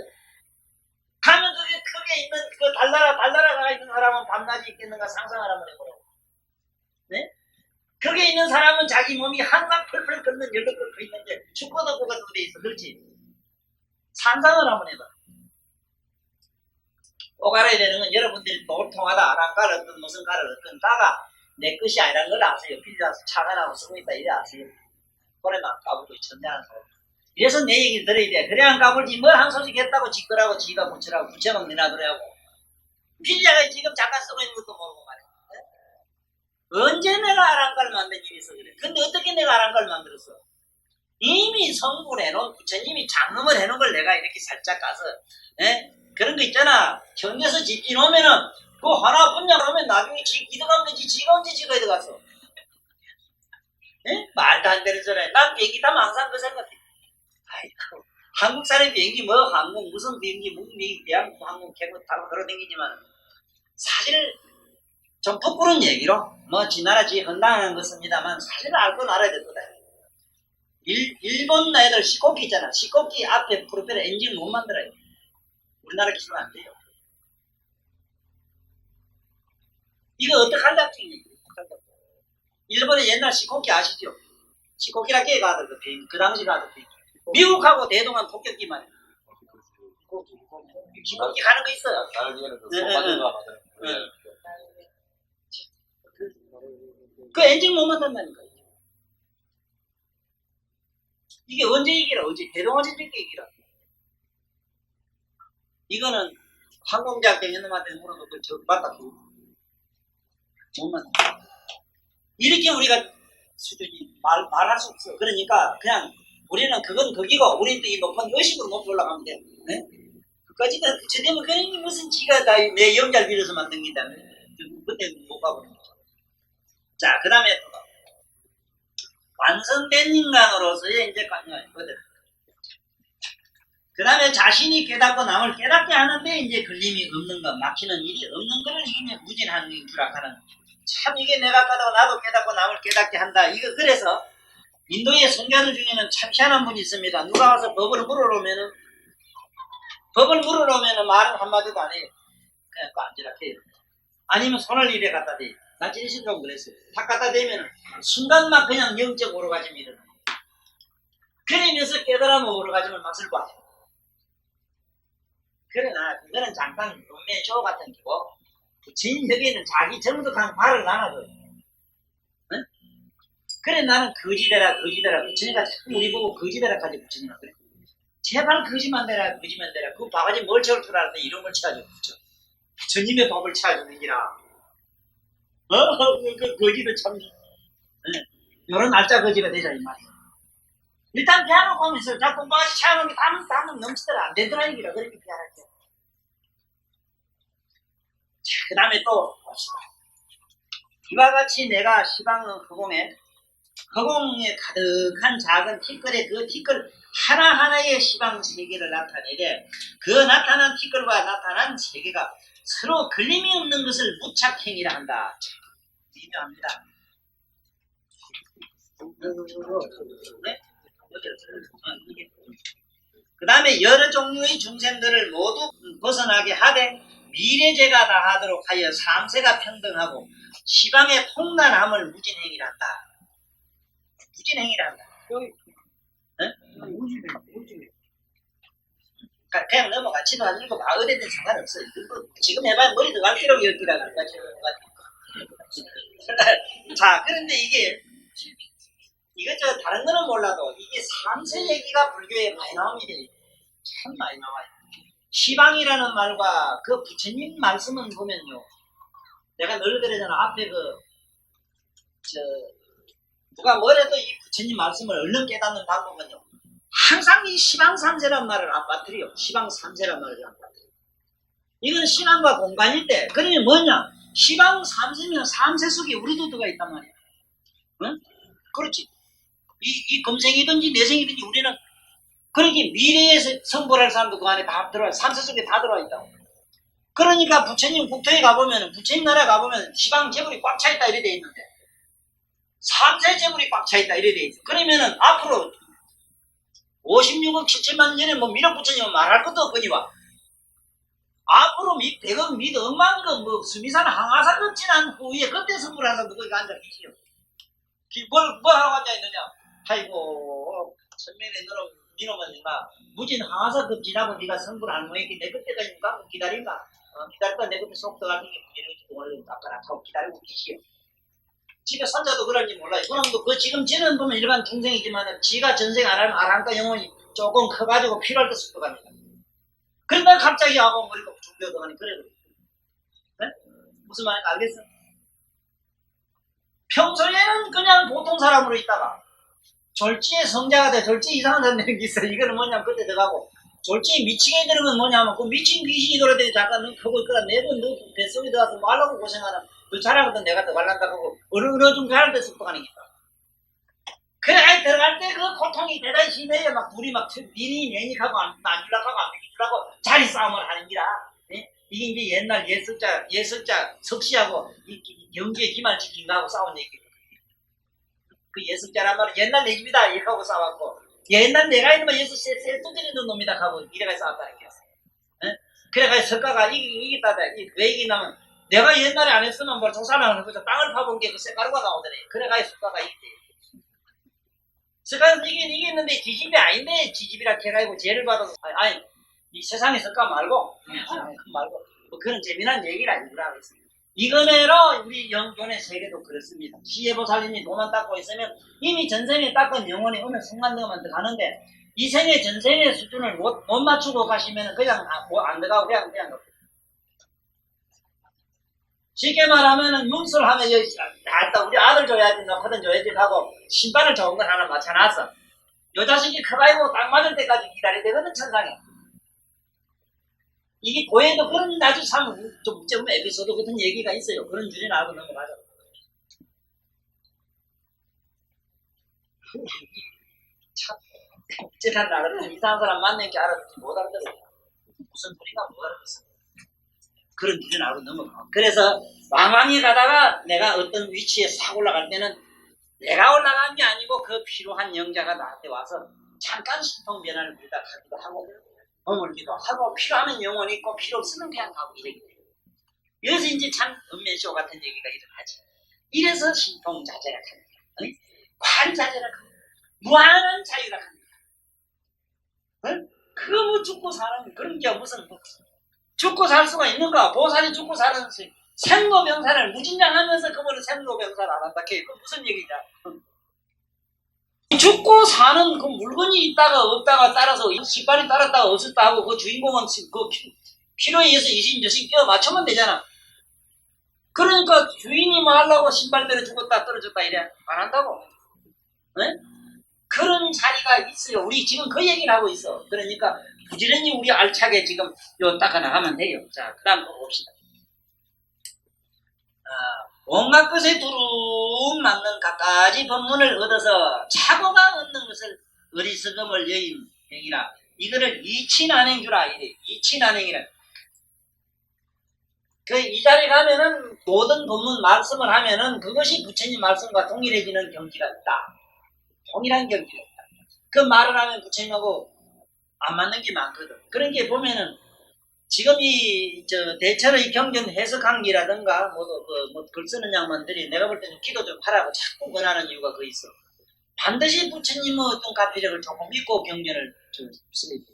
S2: 가면 거기에 있는 그 달나라가 있는 사람은 밤낮이 있겠는가 상상을 한번 해보라고. 네? 거기에 있는 사람은 자기 몸이 항상 펄펄 끓는 열로 끓고 있는데 축구덕구가 돼 있어. 그렇지? 상상을 한번 해봐. 꼭 알아야 되는 건 여러분들이 보통하다 아랑가를 얻든 무슨 가를 얻든 다가 내 것이 아니라는 걸 아세요. 빌려서 차가 나고 쓰고 있다 이래 아세요. 그래만 까불고 천대하는 사람. 이래서 내 얘기를 들어야 돼. 그래 안 까불지 뭘 한 소식 했다고 지거라고 지가 붙이라고 부채만 내놔두라고. 빌려가 지금 잠깐 쓰고 있는 것도 모르고 말이야. 네? 언제 내가 아랑가를 만든 일이 있어 그래. 근데 어떻게 내가 아랑가를 만들었어? 이미 성불해놓은 부처님이 장엄을 해놓은 걸 내가 이렇게 살짝 가서 그런 거 있잖아. 현대에서 집 지놓으면은 그거 하나 분양하면 나중에 지 기득하면 되지. 지가 언제 지가 들어갔어? 말도 안 되는 소리야. 난 비행기 타면 항상 그 생각해. 아이고 한국 사람이 비행기 뭐 항공 무슨 비행기 무슨 비행기 대한민국 항공 개고 타고 걸어다니지만 사실 좀 부끄러운 얘기로 뭐 지나라 지 헌당하는 것입니다만 사실 알 건 알아야 될 거다. 일본 애들 시코키 있잖아. 시코키 앞에 프로펠러 엔진 못 만들어요. 우리나라 기술 안 돼요. 이거 어떡한다? 일본의 옛날 시코키 아시죠? 시코키라 게 가던 그 비행기, 그 당시 가던 비행기. 미국하고 대동한 폭격기만 해요. 시코키 가는 거 있어요. 그 엔진 못 만든다니까. 이게 언제 얘기라? 언제 대동아진 적게 얘기라? 이거는 항공대학 대현놈한테 물어도 저 맞다. 못 만다. 이렇게 우리가 수준이 말할 수 없어. 그러니까 그냥 우리는 그건 거기고, 우리는 또 이 높은 의식으로 높이 올라가면 돼요. 네? 그까지는, 저되면 그런 무슨 지가 다 내 영잘 빌어서 만든 게 있다면, 그때 못 가보는 거죠. 자, 그 다음에, 완성된 인간으로서의 이제 관념이거든. 그 다음에 자신이 깨닫고 남을 깨닫게 하는데 이제 걸림이 없는 것, 막히는 일이 없는 것을 이제 무진한 불악하는. 참 이게 내가 깨닫고 나도 깨닫고 남을 깨닫게 한다. 이거 그래서 인도의 성자들 중에는 참 희한한 분이 있습니다. 누가 와서 법을 물어놓으면은 말은 한마디도 안 해요. 그냥 또 앉으라게 해요. 아니면 손을 입에 갖다 대요. 나 진실로 그랬어요. 탁 갖다 대면은 순간만 그냥 영적 오르가즘이 일어나요. 그러면서 깨달음 오르가즘을 맛을 봐요. 그러나 그거는 잠깐 룸메쇼 같은 거고, 부처님 여기에는 자기 정득한 발을 나눠줘요. 응? 그래 나는 거지대라 부처님가 자꾸 우리 보고 거지대라까지 부처님가 그래. 제발 거지만 되라 그 바가지 뭘 채울 줄 알았더니 이런 걸 채워줘. 부처님의 법을 채워주는 기라. 그 거지도 참 요런 날짜 거지가 되자 이 말이야. 일단 피아노 보면서 자꾸 바가지 채워놓은 게 담은 넘치더라. 안 되더라 이기라. 그렇게 피아노. 그 다음에 또 이와 같이 내가 시방 허공에 가득한 작은 티끌에 그 티끌 하나하나의 시방 세계를 나타내되 그 나타난 티끌과 나타난 세계가 서로 걸림이 없는 것을 무착행이라 한다. 미묘합니다. 네? 그 다음에 여러 종류의 중생들을 모두 벗어나게 하되 미래제가 다하도록 하여 삼세가 평등하고 시방의 통난함을 무진행이라 한다. 무진행이라 한다. 네? 그냥 넘어가. 지도 안 읽고 어디든 상관없어요. 지금 해봐야 머리 들어갈 필요가 없기라. 자, 그런데 이것저것 다른 거는 몰라도 이게 삼세 얘기가 불교에 많이 나옵니다. 참 많이 나와요. 시방이라는 말과 그 부처님 말씀은 보면요. 내가 늘 그러잖아. 앞에 누가 뭐래도 이 부처님 말씀을 얼른 깨닫는 방법은요. 항상 이 시방 삼세란 말을 안 빠뜨려요. 시방 삼세란 말을 안 빠뜨려요. 이건 시간과 공간인데, 그러면 뭐냐? 시방 삼세면 삼세 속에 우리도 들어가 있단 말이야. 응? 그렇지. 이 금생이든지 내생이든지 우리는 그러니 미래에 성불할 사람도 그 안에 다 들어와, 삼세 속에 다 들어와 있다고. 그러니까 부처님 국토에 가보면, 부처님 나라에 가보면 시방 재물이 꽉 차 있다 이래 돼 있는데, 삼세 재물이 꽉 차 있다 이래 돼 있어. 그러면은 앞으로 56억 7천만 년에 뭐 밀어붙이면 말할 것도 없거니와. 앞으로 100억, 1억만 그 수미산 항아산 넘친한 후에 그때 성불하는 사람도 거기 앉아 계시오. 뭘 하고 앉아 있느냐? 아이고, 천명에 너는 니놈은 인마 무진 항아산 급 지나고 네가 성불하는 거였기 내 그때까지 기다린가? 기다렸다 내 그때 속도 같은 게 이렇게 동을 닦아라고 기다리고 계시오. 집에 손자도 그런지 몰라요. 그럼도 그 지금 지는 보면 일반 중생이지만 지가 전생 안 하면 아랑가 영혼이 조금 커가지고 필요할 때 쑥도 갑니다. 그러다 갑자기 하고 머리가 중대도 가니 그래. 네? 무슨 말인지 알겠어? 평소에는 그냥 보통 사람으로 있다가 졸지에 성자가 돼. 졸지에 이상한 사람이 있어. 이거는 뭐냐면 그때 들어가고 졸지에 미치게 되는 건 뭐냐면 그 미친 귀신이 돌아다니 잠깐 너 보고 있거라. 매번 너 뱃속에 들어가서 말라고 고생하는 그 잘하거든 내가 더 말란다고 어느 좀 잘할 때 습득하는 게 있다. 그래 들어갈 때 그 고통이 대단히 심해요. 막 둘이 막 미리 매닉하고 안 줄락하고 안 비키주라고 자리 싸움을 하는 기라. 네? 이게 이제 옛날 예석자 석씨하고 경주의 기말지킨 거하고 싸운 얘기예요. 그 예석자란 말은 옛날 내 집이다 이렇게 하고 싸웠고 옛날 내가 있는 예석 쇠뚜드리는 놈이다 하고 미래가 싸웠다는 게 있어요. 네? 그래가지고 석가가 이기다다. 왜 이기냐면 내가 옛날에 안 했으면 뭘 조사를 해보자. 땅을 파본 게 그 쇠가루가 나오더래. 그래가지고 석가가 이기대. 석가는 이겼는데 지집이 아닌데 지집이라 해가지고 죄를 받아서 아니 이 세상에 석가 말고 뭐 그런 재미난 얘기를 아니더라. 이거매로 우리 영존의 세계도 그렇습니다. 시해보살님이 도만 닦고 있으면 이미 전생에 닦은 영혼이 어느 순간 넘으면 들어가는데 이 생의 전생의 수준을 못 맞추고 가시면 그냥 안 들어가고 그냥 쉽게 말하면은 윤술하면 우리 아들 줘야지, 너거든 줘야지 하고 신발을 좋은 걸 하나 맞춰놨어. 요 자식이 커가지고 딱 맞을 때까지 기다려야 되거든, 천상에. 이게 고해도 그런 아주 좀 에피소드 같은 얘기가 있어요. 그런 줄이 나하고 넘어가죠. 참, 복잡한 알았더니 이상한 사람 만난 게 알았더니 못 알아들어요. 무슨 소리가 못 알아들었어. 그런 줄이 나하고 넘어가. 그래서 왕왕히 가다가 내가 어떤 위치에 싹 올라갈 때는 내가 올라간 게 아니고 그 필요한 영자가 나한테 와서 잠깐 신통 변화를 부탁하기도 하고 머물기도 하고 필요하면 영원히 있고 필요 없으면 그냥 가고 이러기 때문에 그래서 이제 참 은면쇼 같은 얘기가 일어나지. 이래서 신통자제락합니다. 관자제락합니다. 무한한 자유락합니다. 그거 뭐 죽고 사는 그런 게 무슨 죽고 살 수가 있는가? 보살이 죽고 사는 생로병사를 무진장하면서 그거를 생로병사를 안 한다. 그게 무슨 얘기냐? 죽고 사는 그 물건이 있다가 없다가 따라서 신발이 따랐다가 없었다 하고 그 주인공은 그 필요에 의해서 이신저신 끼워 맞추면 되잖아. 그러니까 주인이 뭐 하려고 신발대로 죽었다 떨어졌다 이래 안 한다고. 네? 그런 자리가 있어요. 우리 지금 그 얘기를 하고 있어. 그러니까 부지런히 우리 알차게 지금 요 닦아 나가면 돼요. 자, 그 다음 봅시다. 온갖 것에 두루 맞는 갖가지 법문을 얻어서 착오가 없는 것을 어리석음을 여인 행이라. 이거를 이친안행주라 이래. 이친안행이라. 이 자리에 가면은 모든 법문 말씀을 하면은 그것이 부처님 말씀과 동일해지는 경지가 있다. 동일한 경지가 있다. 그 말을 하면 부처님하고 안 맞는 게 많거든. 그런 게 보면은 지금 대철의 경전 해석한기라든가 글 쓰는 양반들이 내가 볼 때는 기도 좀 하라고 자꾸 권하는 이유가 그 있어. 반드시 부처님의 어떤 가피력을 조금 믿고 경전을 써야 돼.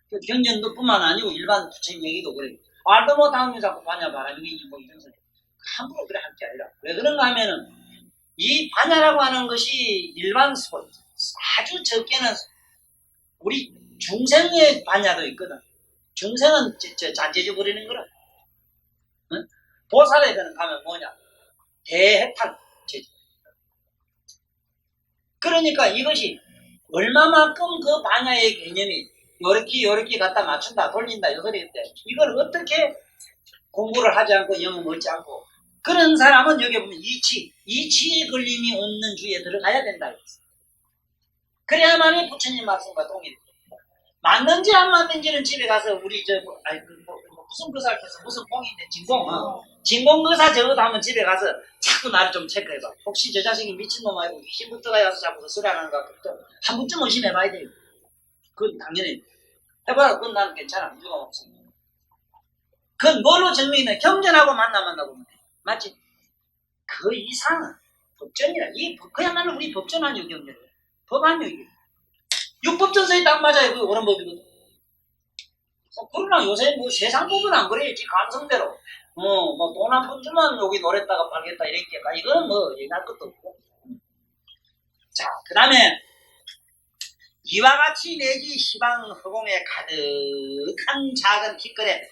S2: 그 경전도 뿐만 아니고 일반 부처님 얘기도 그래. 말도 못하면 자꾸 반야 바람이니 뭐 이런 소리. 함부로 그래 할 게 아니라. 왜 그런가 하면은 이 반야라고 하는 것이 일반 아주 적게는 우리 중생의 반야도 있거든. 중생은 잔재주 부리는 거라. 응? 보살에 가면 뭐냐? 대해탈 제주. 그러니까 이것이 얼마만큼 그 반야의 개념이 요렇게 갖다 맞춘다, 돌린다, 요 소리인데 이걸 어떻게 공부를 하지 않고 영어 얻지 않고 그런 사람은 여기 보면 이치에 걸림이 없는 주에 들어가야 된다. 그래야만이 부처님 말씀과 동일해. 맞는지 안 맞는지는 집에 가서 우리 무슨 거사께서 무슨 봉인데 진공거사 저것도 한번 집에 가서 자꾸 나를 좀 체크해봐. 혹시 저 자식이 미친놈 아니고 귀신부터가 와서 자꾸 쓰라는가 한 번쯤 의심해봐야 돼요. 그건 당연히 해봐라. 그건 나는 괜찮아. 이유가 없어. 그건 뭘로 증명이냐? 경전하고 만나보면 돼. 맞지? 그 이상은 법전이라. 그야말로 우리 법전 아니요 경전. 법 아니요 이게. 육법전서에 딱 맞아요. 그 옳은 법이거든. 그러나 요새 뭐 세상 법은 안 그래요. 지 감성대로. 뭐 돈 한 푼 주면 여기 노랬다가 팔겠다 이랬겠 이거는 뭐 얘기할 것도 없고. 자, 그 다음에 이와 같이 내지 시방 허공에 가득한 작은 티끌에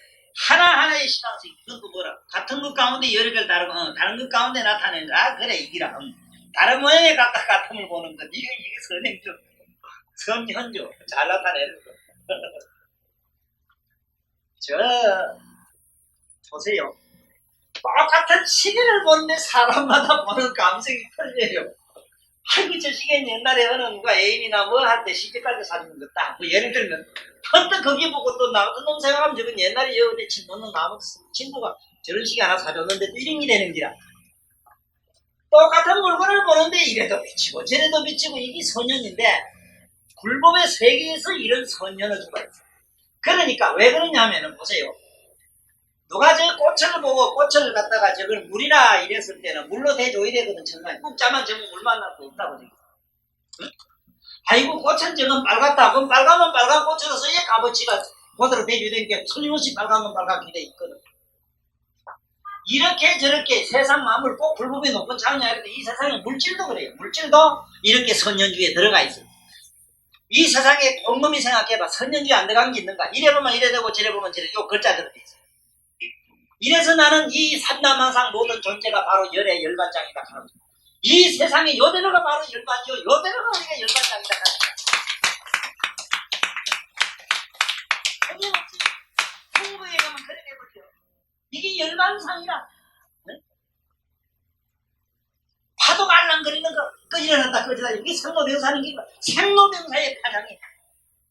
S2: 하나하나의 시방식. 이건 또 뭐라? 같은 것 가운데 여러 개를 다르고 다른 것 가운데 나타내는 그래 이기라. 다른 모양에 각각 같음을 보는 것. 이게 선행조. 선현조. 잘 나타내는 거. 보세요. 똑같은 시계를 보는데 사람마다 보는 감성이 틀려요. 아이고 저 시계는 옛날에 어느 누가 애인이나 뭐 할 때 시계까지 사주는 거 딱. 뭐 예를 들면 헌뜩 거기 보고 또 나 어떤 놈 생각하면 저건 옛날에 여기 친구는 나무 친구가 저런 시계 하나 사줬는데 또 이름이 되는 기라. 똑같은 물건을 보는데 이래도 비치고 저래도 비치고 이게 선현인데 불법의 세계에서 이런 선현을 주가 있어. 그러니까 왜 그러냐면은 보세요. 누가 저 꽃을 보고 꽃을 갖다가 저걸 물이라 이랬을 때는 물로 대줘야 되거든. 정말 꼭 짜만 저면 물 만날 거 없다고 지금. 아이고 꽃은 저건 빨갛다. 그럼 빨가면 빨간 꽃으로서 얘 값어치가 그대로 대줘야 되니까 틀림없이 빨가면 빨갛게 돼 있거든. 이렇게 저렇게 세상 만물 꼭 불법이 높은 장이 아닌데 이 세상에 물질도 그래요. 물질도 이렇게 선현주에 들어가 있어요. 이 세상에 곰곰이 생각해봐. 선현주에 안 들어간 게 있는가? 이래 보면 이래 되고 저래 보면 저래 요 글자들이 있어요. 이래서 나는 이 삼라만상 모든 존재가 바로 열의 열반장이다. 이 세상에 요대로가 바로 열반이요. 요대로가 우리가 열반장이다. 끊임없이 홍보에 가면 그렇게 해버려. 이게 열만상이라. 네? 파도가 알랑거리는 거 일어났다 꺼지다. 이게 생로병사는 게 생로병사의 파장이야.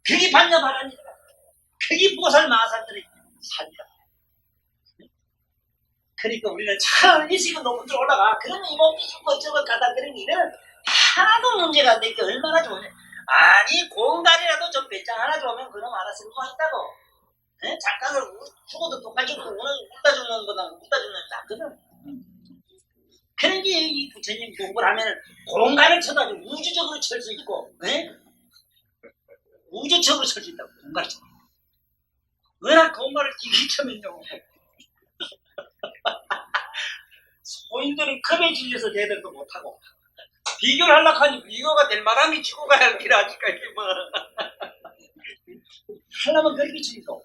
S2: 그게 반야바라니까. 그게 보살마살들의 살이다. 그러니까 우리는 참 일식은 높은 데 올라가. 그러면 이 몸이 죽고 저거 가다 그러니 이거는 하나도 문제가 안 되니까 얼마나 좋으냐. 아니 공달이라도 좀 배짱 하나 좋으면 그놈 하나 쓸모가 있다고. 에? 잠깐을 죽어도 똑같이 오늘 웃다 죽는 거나 웃다 죽는 낫거든. 그런 게 이 부처님 공부를 하면 공간을 쳐가지고 우주적으로 칠 수 있고, 에? 우주적으로 칠 수 있다고. 공간을 쳐. 워낙 공간을 길게 쳐면요. 소인들은 겁에 질려서 얘들도 못하고 비교를 하려고 하니 비교가 될 만한 치고 가야 할 길을 아직까지 뭐 하려면 그렇게 치고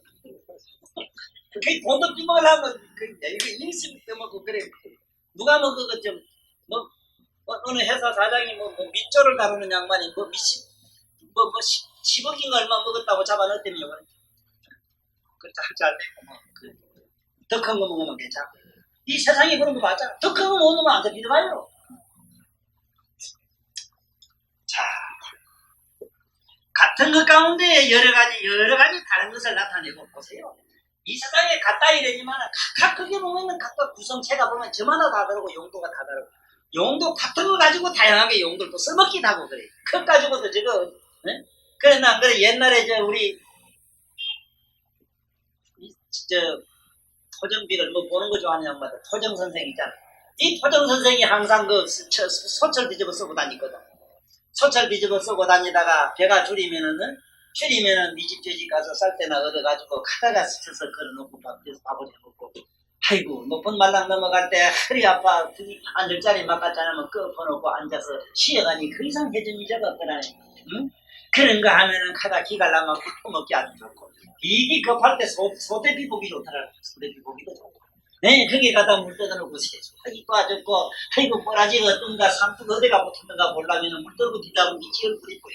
S2: 그 돈도 띠먹으려면 이거 일심이 떠먹고 그래. 누가 뭐 그거 좀 어느 회사 사장이 뭐 밑조를 다루는 양반이 뭐 10억인가 얼마 먹었다고 잡아넣었더니 잘 되고 뭐 더 큰 거 먹으면 괜찮아. 이 세상에 그런 거 맞잖아. 더 큰 거 먹으면 안 돼. 믿어봐요. 자, 같은 것 가운데 여러 가지 다른 것을 나타내고 보세요. 이 세상에 같다 이러지만 각각 크게 보면 각각 구성체가 보면 저마다 다 다르고 용도가 다 다르고 용도 같은 거 가지고 다양하게 용도를 또 써먹기도 하고 그래. 크 가지고도 저거 네? 그래 나 그래 옛날에 우리 토정비를 보는 거 좋아하는 양반들 토정 선생 있잖아. 이 토정 선생이 항상 소철 뒤집어 쓰고 다니거든. 소철 뒤집어 쓰고 다니다가 배가 줄이면은 미집 저집 가서 쌀 때나 얻어가지고 카다가 스쳐서 걸어놓고 밥을 해먹고 아이고 높은 말랑 넘어갈 때 허리 아파 앉을 자리 막았잖아면 끄어놓고 앉아서 쉬어가니 그 이상 해전이자가 없더라. 응? 그런 거 하면은 카다 기갈라면 굽어먹기 아주 좋고 이게 급할 때 소대비 보기 좋더라. 소대비 보기도 좋고. 네, 거기 가다 물 떠다놓고 세수. 하기 빠졌고, 아이고, 꼬라지가 어떤가, 삼뚝 어디가 붙었는가 보려면 물 떠고 뒤다보니 지을 뿌리고.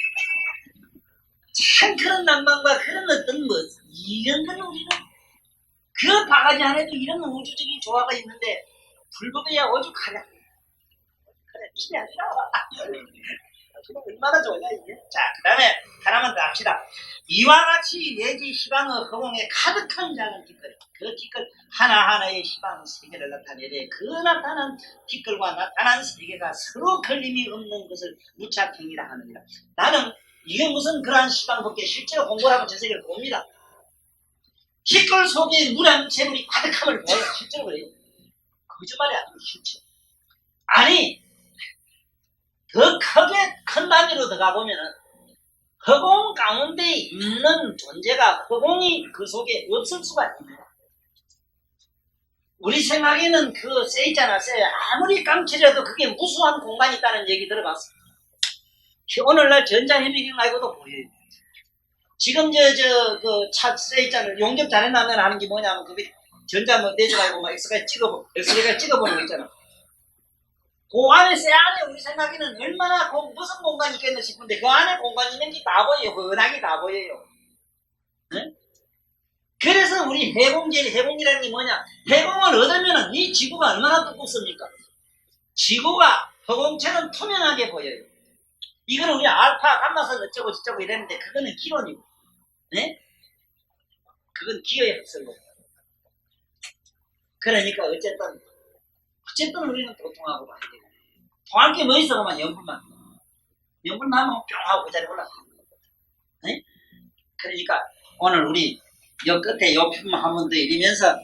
S2: 참 그런 낭만과 그런 어떤 이런 건 우리는, 그 바가지 안에도 이런 우주적인 조화가 있는데, 불법이야 오죽하냐. 그래, 필요 아니라. 얼마나 좋냐, 이게. 자, 그 다음에 하나만 더 합시다. 이와 같이 내지 희방의 허공에 가득한 작은 티끌, 그 티끌 하나하나의 희방 세계를 나타내되 그 나타난 티끌과 나타난 세계가 서로 걸림이 없는 것을 무착행이라 하느니라. 나는 이게 무슨 그러한 희방밖에 실제로 공부를 하면 전 세계를 봅니다. 티끌 속에 물한 재물이 가득함을 보여요. 실제로 그래요. 거짓말이 아니고 실제. 아니 더 크게 큰 단위로 들어가 보면은 허공 가운데 있는 존재가 허공이 그 속에 없을 수가 있습니다. 우리 생각에는 쎄 있잖아, 쎄. 아무리 깜치려도 그게 무수한 공간이 있다는 얘기 들어봤어. 오늘날 전자현미경 말고도 보여요. 지금 쎄 있잖아. 용접 잘해나면 하는 게 뭐냐면 그게 전자 내줘가지고 막 엑스레이가 찍어보는 거 있잖아. 그 안에 쎄 안에 우리 생각에는 얼마나 무슨 공간이 있겠나 싶은데 그 안에 공간이 있는 게 다 보여요. 흔하게 다 보여요. 네? 그래서 우리 해공이라는 게 뭐냐? 해공을 얻으면은 이 지구가 얼마나 두껍습니까? 지구가 허공처럼 투명하게 보여요. 이거는 우리 알파, 감마선 어쩌고 저쩌고 이랬는데 그거는 기론이고, 네? 그건 기어의 흡설로. 그러니까 어쨌든 우리는 도통하고 봐야 되고. 통할 게 뭐 있어, 그만, 연분만 하면 뿅 하고 그 자리에 올라가. 네? 그러니까 오늘 우리 요 끝에 요 표만 한 번 더 이러면서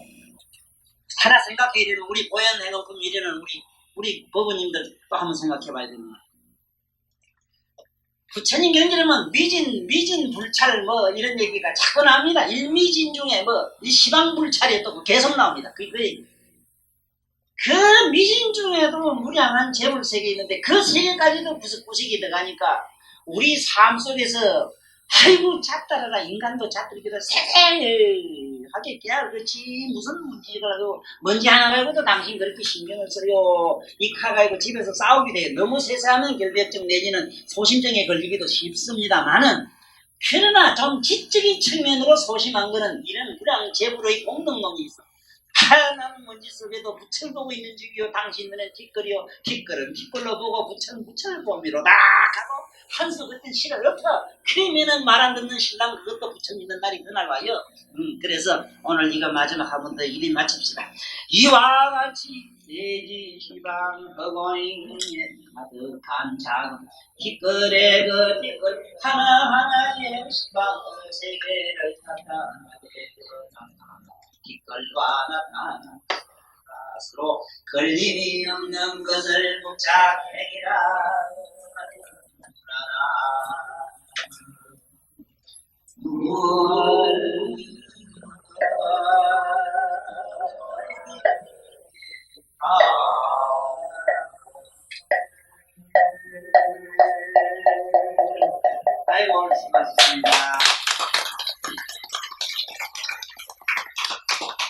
S2: 하나 생각해 이래는 우리 보현해놓고 이래는 우리 법원님들 또 한번 생각해 봐야 됩니다. 부처님 경전에는 미진 불찰 이런 얘기가 자꾸 나옵니다. 일미진 중에 이 시방불찰이 또 계속 나옵니다. 그 얘기. 그 미진 중에도 무량한 재물세계 있는데 그 세계까지도 구석구석이 들어가니까 우리 삶 속에서 아이고 작다라라 인간도 작들기도 세세하게 깨야 그렇지 무슨 문제라고 먼지 하나 가지고도 당신 그렇게 신경을 써요. 이 카 가지고 집에서 싸우게 돼요. 너무 세세하면 결벽증 내지는 소심증에 걸리기도 쉽습니다만은 그러나 좀 지적인 측면으로 소심한 거는 이런 우량 제불의 공동론이 있어. 나는 먼지 속에도 부처를 보고 있는 중이요 당신 눈엔 뒷걸이요 뒷걸은 뒷걸로 보고 부처는 부처를 봅니로다 하고 한수 같은 시를 엎어. 그러면은 말 안 듣는 신랑 그것도 부처 믿는 날이 그날 와요. 그래서 오늘 이거 마지막 한 번 더 일이 마칩시다. 이와 같이 대지시방 허공에 가득한 작은 뒷걸의 그 뒷걸 하나하나의 시방의 세계를 나타나게 뒷걸과 나타나 스스로 걸림이 없는 것을 묵자해기라. 아이고 오늘 수고하셨습니다.